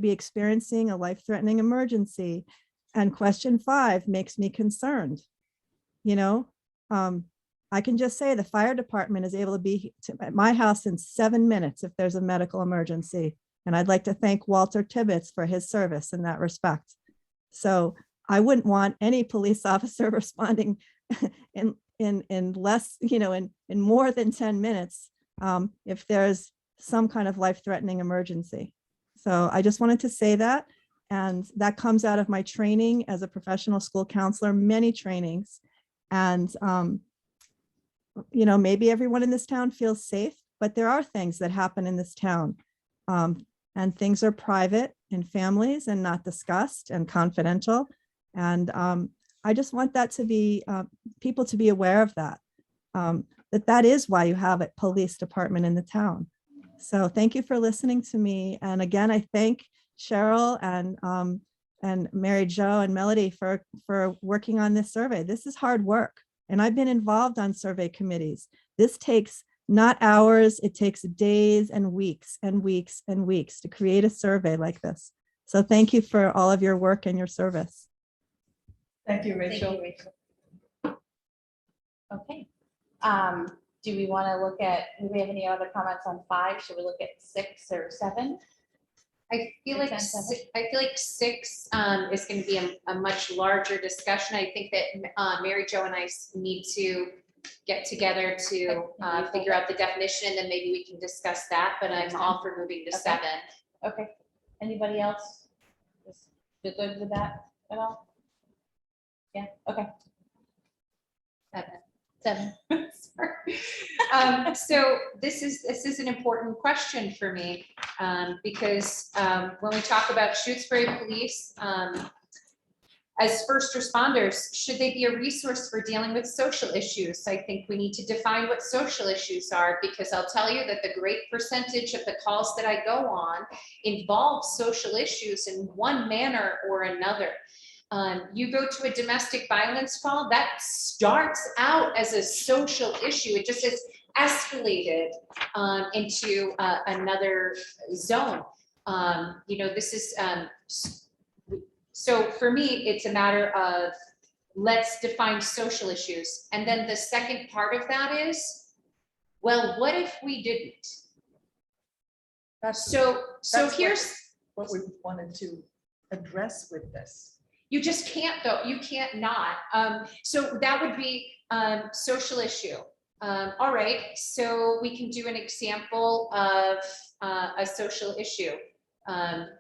experiencing a life-threatening emergency. And question 5 makes me concerned. I can just say the fire department is able to be at my house in 7 minutes if there's a medical emergency. And I'd like to thank Walter Tibbetts for his service in that respect. So I wouldn't want any police officer responding in less, in more than 10 minutes if there's some kind of life-threatening emergency. So I just wanted to say that. And that comes out of my training as a professional school counselor, many trainings. And, maybe everyone in this town feels safe, but there are things that happen in this town. And things are private in families and not discussed and confidential. And I just want that to be, people to be aware of that, that is why you have a police department in the town. So thank you for listening to me. And again, I thank Cheryl and Mary Jo and Melody for working on this survey. This is hard work. And I've been involved on survey committees. This takes not hours, it takes days and weeks and weeks and weeks to create a survey like this. So thank you for all of your work and your service. Thank you, Rachel. Thank you, Rachel. Okay. Do we want to look at, do we have any other comments on 5? Should we look at 6 or 7? I feel like 6 is going to be a much larger discussion. I think that Mary Jo and I need to get together to figure out the definition, and then maybe we can discuss that, but I'm all for moving to 7. Okay. Anybody else? You're good with that at all? Yeah, okay. 7. Sorry. So this is an important question for me because when we talk about Shutesbury Police, as first responders, should they be a resource for dealing with social issues? I think we need to define what social issues are, because I'll tell you that the great percentage of the calls that I go on involve social issues in one manner or another. You go to a domestic violence call, that starts out as a social issue. It just has escalated into another zone. This is, so for me, it's a matter of let's define social issues. And then the second part of that is, well, what if we didn't? So here's what we wanted to address with this. You just can't though, you can't not. So that would be social issue. All right, so we can do an example of a social issue.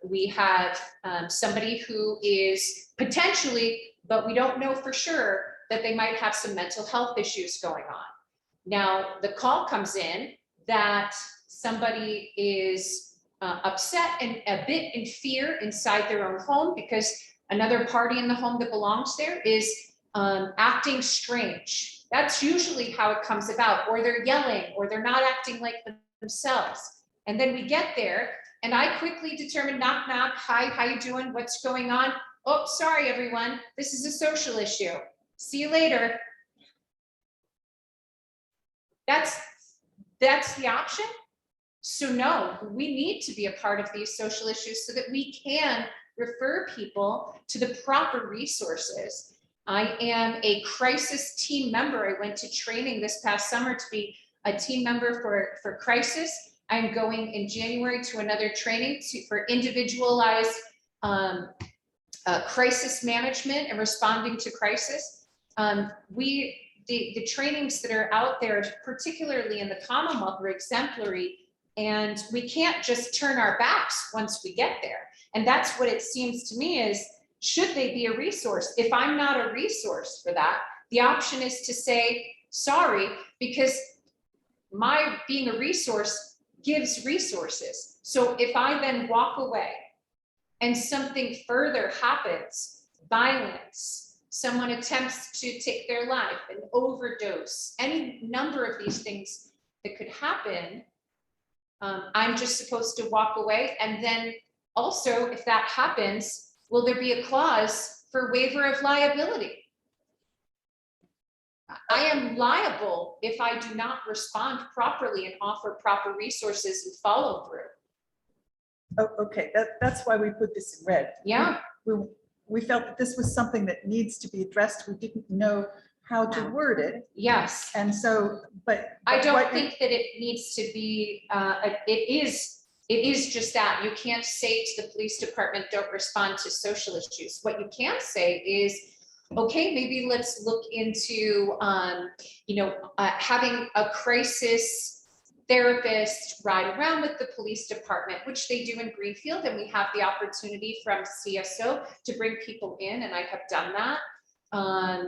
We have somebody who is potentially, but we don't know for sure, that they might have some mental health issues going on. Now, the call comes in that somebody is upset and a bit in fear inside their own home because another party in the home that belongs there is acting strange. That's usually how it comes about, or they're yelling, or they're not acting like themselves. And then we get there, and I quickly determine, knock, knock, hi, how you doing? What's going on? Oh, sorry, everyone. This is a social issue. See you later. That's the option. So no, we need to be a part of these social issues so that we can refer people to the proper resources. I am a crisis team member. I went to training this past summer to be a team member for crisis. I'm going in January to another training for individualized crisis management and responding to crisis. The trainings that are out there, particularly in the Commonwealth, are exemplary, and we can't just turn our backs once we get there. And that's what it seems to me is, should they be a resource? If I'm not a resource for that, the option is to say, sorry, because my being a resource gives resources. So if I then walk away and something further happens, violence, someone attempts to take their life, an overdose, any number of these things that could happen, I'm just supposed to walk away. And then also, if that happens, will there be a clause for waiver of liability? I am liable if I do not respond properly and offer proper resources and follow through. Oh, okay, that's why we put this in red. Yeah. We felt that this was something that needs to be addressed. We didn't know how to word it. Yes. And so, but. I don't think that it needs to be, it is just that. You can't say to the police department, don't respond to social issues. What you can say is, okay, maybe let's look into, having a crisis therapist ride around with the police department, which they do in Greenfield, and we have the opportunity from CSO to bring people in, and I have done that.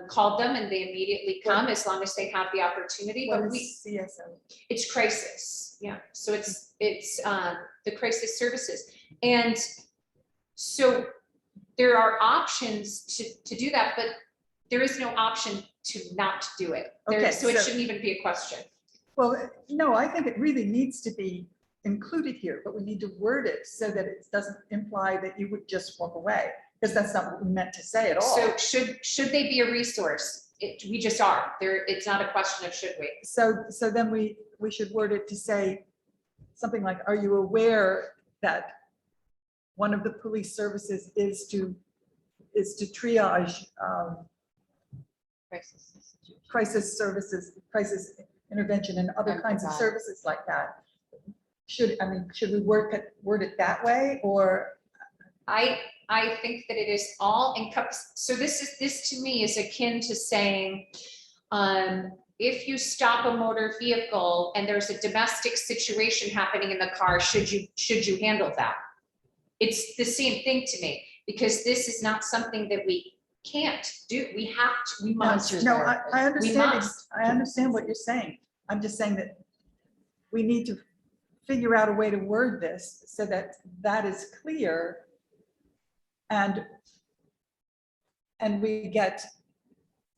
Called them and they immediately come as long as they have the opportunity. What but is CSO? It's crisis. Yeah. So it's the crisis services. And so there are options to do that, but there is no option to not do it. So it shouldn't even be a question. Well, no, I think it really needs to be included here, but we need to word it so that it doesn't imply that you would just walk away, because that's not what we meant to say at all. So should they be a resource? We just are. It's not a question of should we. So then we should word it to say something like, are you aware that one of the police services is to triage crisis services, crisis intervention, and other kinds of services like that? Should we word it that way, or? I think that it is all encompassed. So this to me is akin to saying, if you stop a motor vehicle and there's a domestic situation happening in the car, should you handle that? It's the same thing to me, because this is not something that we can't do. We have to, we must. No, I understand. must. I understand what you're saying. I'm just saying that we need to figure out a way to word this so that that is clear. And we get,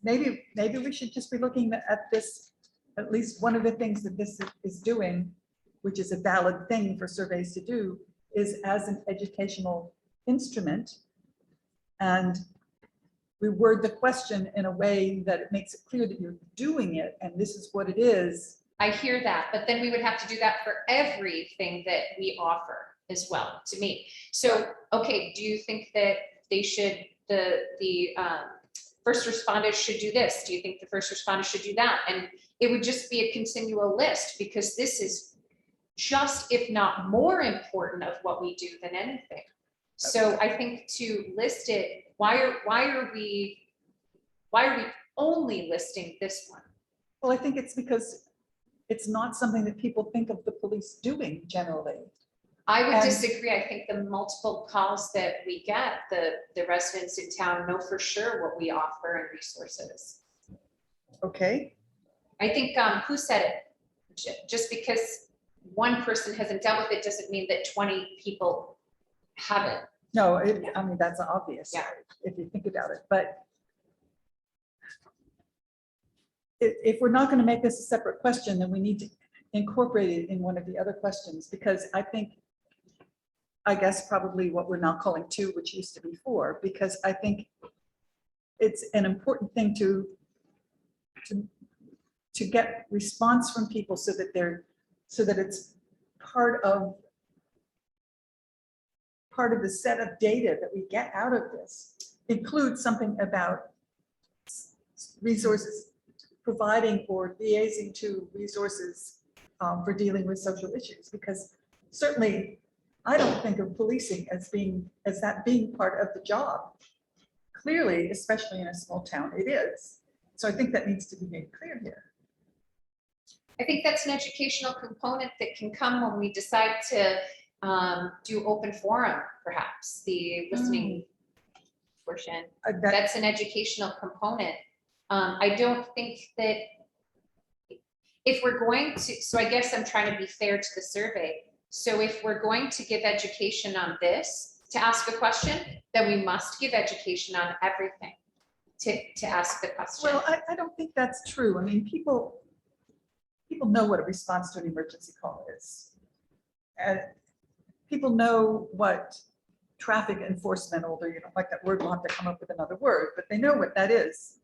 maybe we should just be looking at this, at least one of the things that this is doing, which is a valid thing for surveys to do, is as an educational instrument. And we word the question in a way that it makes it clear that you're doing it and this is what it is. I hear that, but then we would have to do that for everything that we offer as well, to me. So, okay, do you think that they should, the first responders should do this? Do you think the first responders should do that? And it would just be a continual list, because this is just, if not more important of what we do than anything. So I think to list it, why are we only listing this one? Well, I think it's because it's not something that people think of the police doing generally. I would And- disagree. I think the multiple calls that we get, the residents in town know for sure what we offer and resources. Okay, I think, who said it? Just because one person hasn't dealt with it doesn't mean that 20 people haven't. no, I mean, that's obvious. Yeah. If you think about it, but if we're not going to make this a separate question, then we need to incorporate it in one of the other questions, because I guess probably what we're now calling 2, which used to be 4, because I think it's an important thing to get response from people so that it's part of the set of data that we get out of this includes something about resources, providing or liaising to resources for dealing with social issues, because certainly I don't think of policing as that being part of the job. Clearly, especially in a small town, it is. So I think that needs to be made clear here. I think that's an educational component that can come when we decide to do open forum, perhaps, the listening portion. That's an educational component. I don't think that if we're going to, so I guess I'm trying to be fair to the survey. So if we're going to give education on this, to ask a question, then we must give education on everything to ask the question. Well, I don't think that's true. I mean, people know what a response to an emergency call is. And people know what traffic enforcement, although you don't like that word, we'll have to come up with another word, but they know what that is.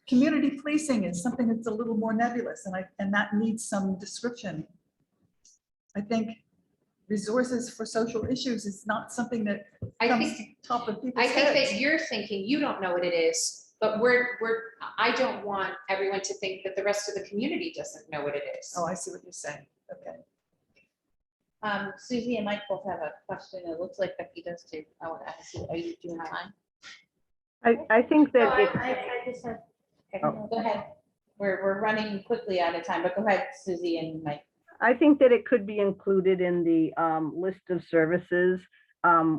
Community policing is something that's a little more nebulous, and that needs some description. I think resources for social issues is not something that comes to the top of people's I think heads. that you're thinking you don't know what it is, but I don't want everyone to think that the rest of the community doesn't know what it is. Oh, I see what you're saying. Okay. Susie and Mike both have a question. It looks like Becky does too. I want to ask you, are you doing online? I think that I just have. Oh. Go ahead. We're running quickly out of time, but go ahead, Susie and Mike. I think that it could be included in the list of services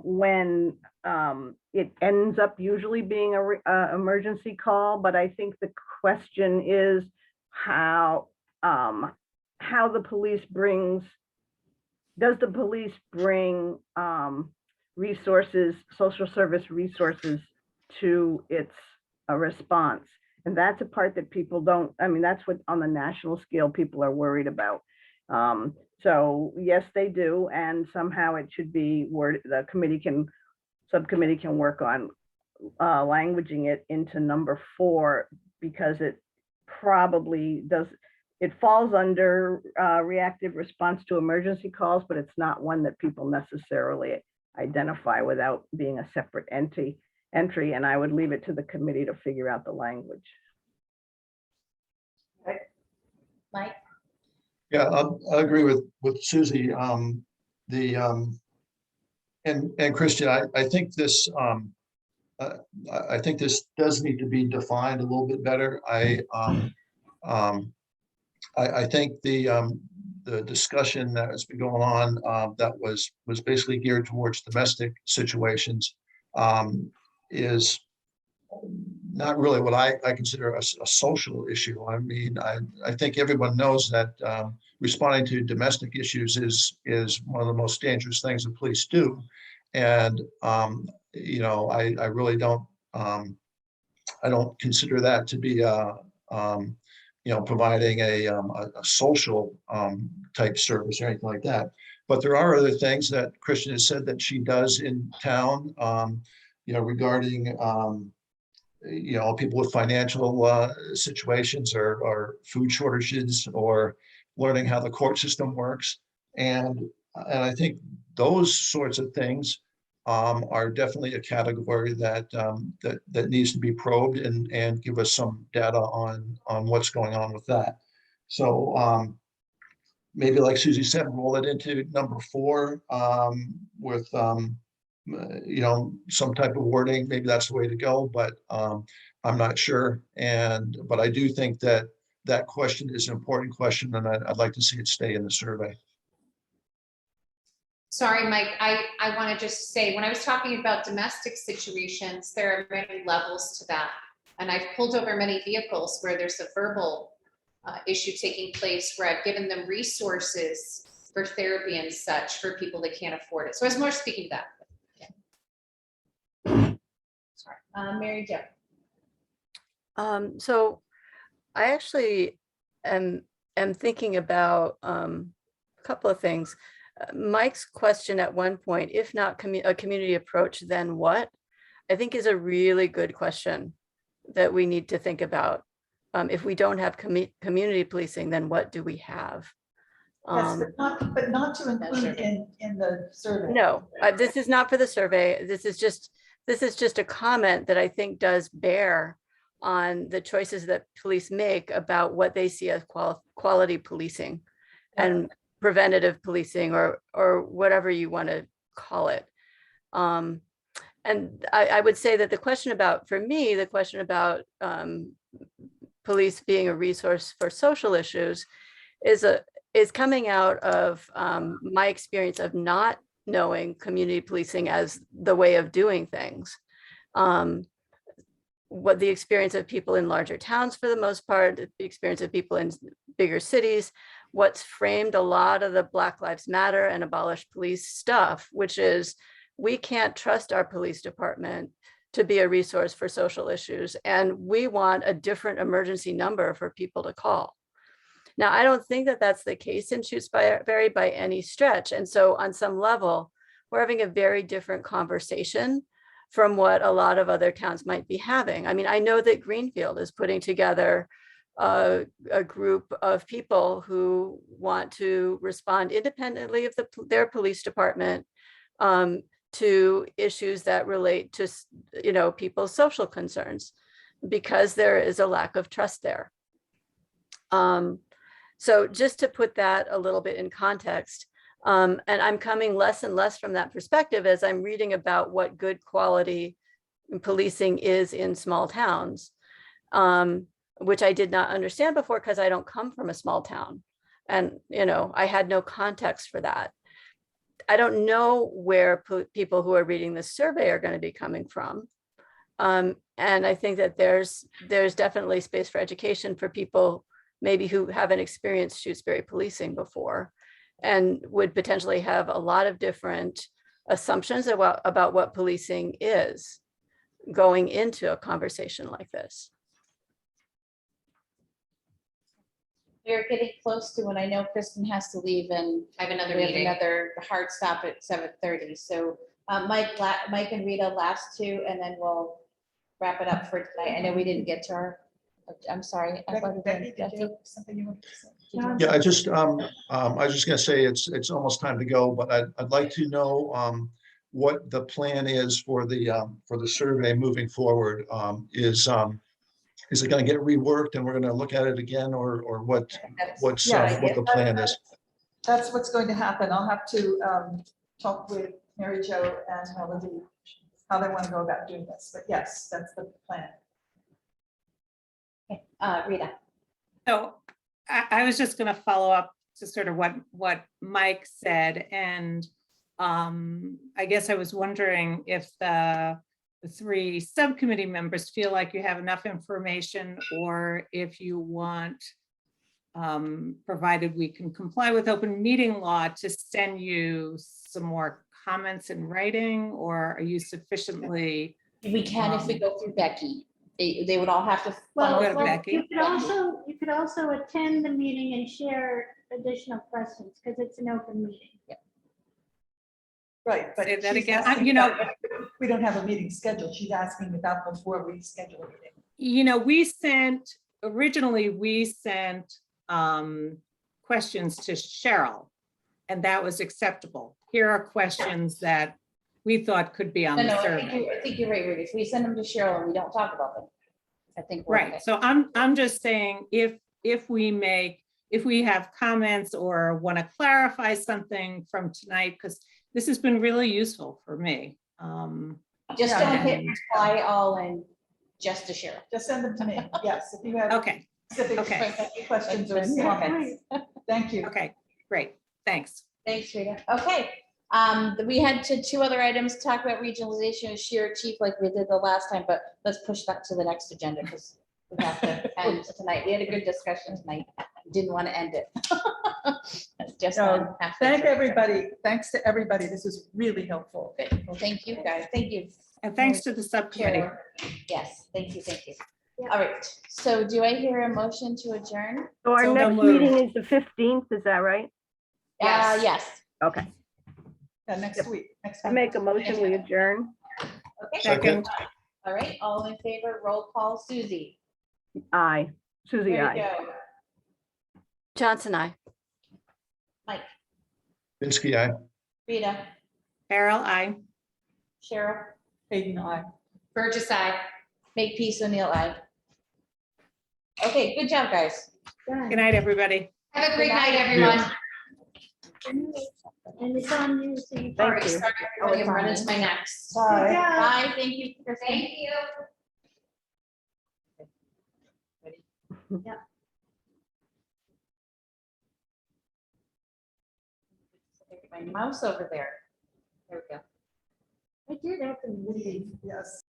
when it ends up usually being a emergency call. But I think the question is how the police does the police bring resources, social service resources to its response? And that's a part that people don't, I mean, that's what on the national scale people are worried about. So yes, they do. And somehow it should be word, the subcommittee can work on languaging it into number 4, because it probably does, it falls under reactive response to emergency calls, but it's not one that people necessarily identify without being a separate entry, and I would leave it to the committee to figure out the language. Mike? Yeah, I agree with Susie. And Christian, I think this does need to be defined a little bit better. I think the discussion that has been going on that was basically geared towards domestic situations is not really what I consider a social issue. I mean, I think everyone knows that responding to domestic issues is one of the most dangerous things the police do. And, you know, I really don't, I don't consider that to be, you know, providing a social type service or anything like that. But there are other things that Christian has said that she does in town, you know, regarding, you know, people with financial situations or food shortages or learning how the court system works. And I think those sorts of things are definitely a category that that needs to be probed and give us some data on what's going on with that. So maybe like Susie said, roll it into number 4 with, some type of wording. Maybe that's the way to go, but I'm not sure. But I do think that that question is an important question, and I'd like to see it stay in the survey. Sorry, Mike, I want to just say, when I was talking about domestic situations, there are many levels to that. And I've pulled over many vehicles where there's a verbal issue taking place, where I've given them resources for therapy and such for people that can't afford it. So I was more speaking to that. Sorry, Mary Jo. So I actually am thinking about a couple of things. Mike's question at one point, if not a community approach, then what? I think is a really good question that we need to think about. If we don't have community policing, then what do we have? Yes, but not to include in the survey. No, this is not for the survey. This is just a comment that I think does bear on the choices that police make about what they see as quality policing and preventative policing, or whatever you want to call it. And I would say that the question about police being a resource for social issues is coming out of my experience of not knowing community policing as the way of doing things. What the experience of people in larger towns, for the most part, the experience of people in bigger cities, what's framed a lot of the Black Lives Matter and Abolish Police stuff, which is we can't trust our police department to be a resource for social issues, and we want a different emergency number for people to call. Now, I don't think that that's the case in Shutesbury by any stretch. And so on some level, we're having a very different conversation from what a lot of other towns might be having. I mean, I know that Greenfield is putting together a group of people who want to respond independently of their police department to issues that relate to, people's social concerns, because there is a lack of trust there. So just to put that a little bit in context, and I'm coming less and less from that perspective as I'm reading about what good quality policing is in small towns, which I did not understand before because I don't come from a small town. And, I had no context for that. I don't know where people who are reading this survey are going to be coming from. And I think that there's definitely space for education for people maybe who haven't experienced Shutesbury policing before and would potentially have a lot of different assumptions about what policing is going into a conversation like this. We're getting close to when I know Kristen has to leave, and I have another we have meeting. another hard stop at 7:30. So Mike and Rita, last two, and then we'll wrap it up for tonight. I know we didn't get to our, I'm sorry. I thought Becky, did you have something you wanted to say? Yeah, I was just gonna say it's almost time to go, but I'd like to know what the plan is for the survey moving forward. Is it gonna get reworked and we're gonna look at it again, or what's what the plan is? That's what's going to happen. I'll have to talk with Mary Jo and Melody, how they want to go about doing this. But yes, that's the plan. Rita. So I was just going to follow up to sort of what Mike said. And I guess I was wondering if the three subcommittee members feel like you have enough information, or if you want, provided we can comply with open meeting law, to send you some more comments in writing, or are you sufficiently? We can if we go through Becky. They would all have to. Well, Go to Becky. you could also attend the meeting and share additional questions because it's an open meeting. Yeah. Right, but Say that she's again. asking about if we don't have a meeting scheduled. She's asking about before we schedule a meeting. Originally we sent questions to Cheryl, and that was acceptable. Here are questions that we thought could be on the survey. I think you're right, Rudy. If we send them to Cheryl and we don't talk about them, I think. Right. So I'm just saying, if we make if we have comments or want to clarify something from tonight, because this has been really useful for me. Just Yeah, don't hit and- reply all and just to share. Just send them to me. Yes, if you have Okay, specific okay. questions or comments. Thank you. okay, great, thanks. Thanks, Rita. Okay, we had two other items, talk about regionalization and share chief like we did the last time, but let's push that to the next agenda because we have to end tonight. We had a good discussion tonight. Didn't want to end it. Just No, halfway Thank through. everybody. Thanks to everybody. This is really helpful. Good. Well, thank you, guys. Thank you. And thanks to the subcommittee. Chair. Yes, thank you, thank you. Yeah. All right, so do I hear a motion to adjourn? So our So next moved. meeting is the 15th, is that right? Yes. Okay, Next week. Next I week. make a motion, we adjourn. Okay, Second, all right, all in favor, roll call, Susie. Aye. Susie, There aye. you go. Johnson, I. Mike, Binsky, aye. Rita, Carol, I. Cheryl, Hayden, aye. Burgess, aye. make peace, O'Neill, aye. Okay, good job, guys. Good night, everybody. Have a great Good night, night. everyone. And it's on you, so you. All right, you. sorry, everybody, I'm running to my next. Bye. Bye, thank you. Kristen. Thank you. My mouse over there. There we go. I did have the meeting. Yes.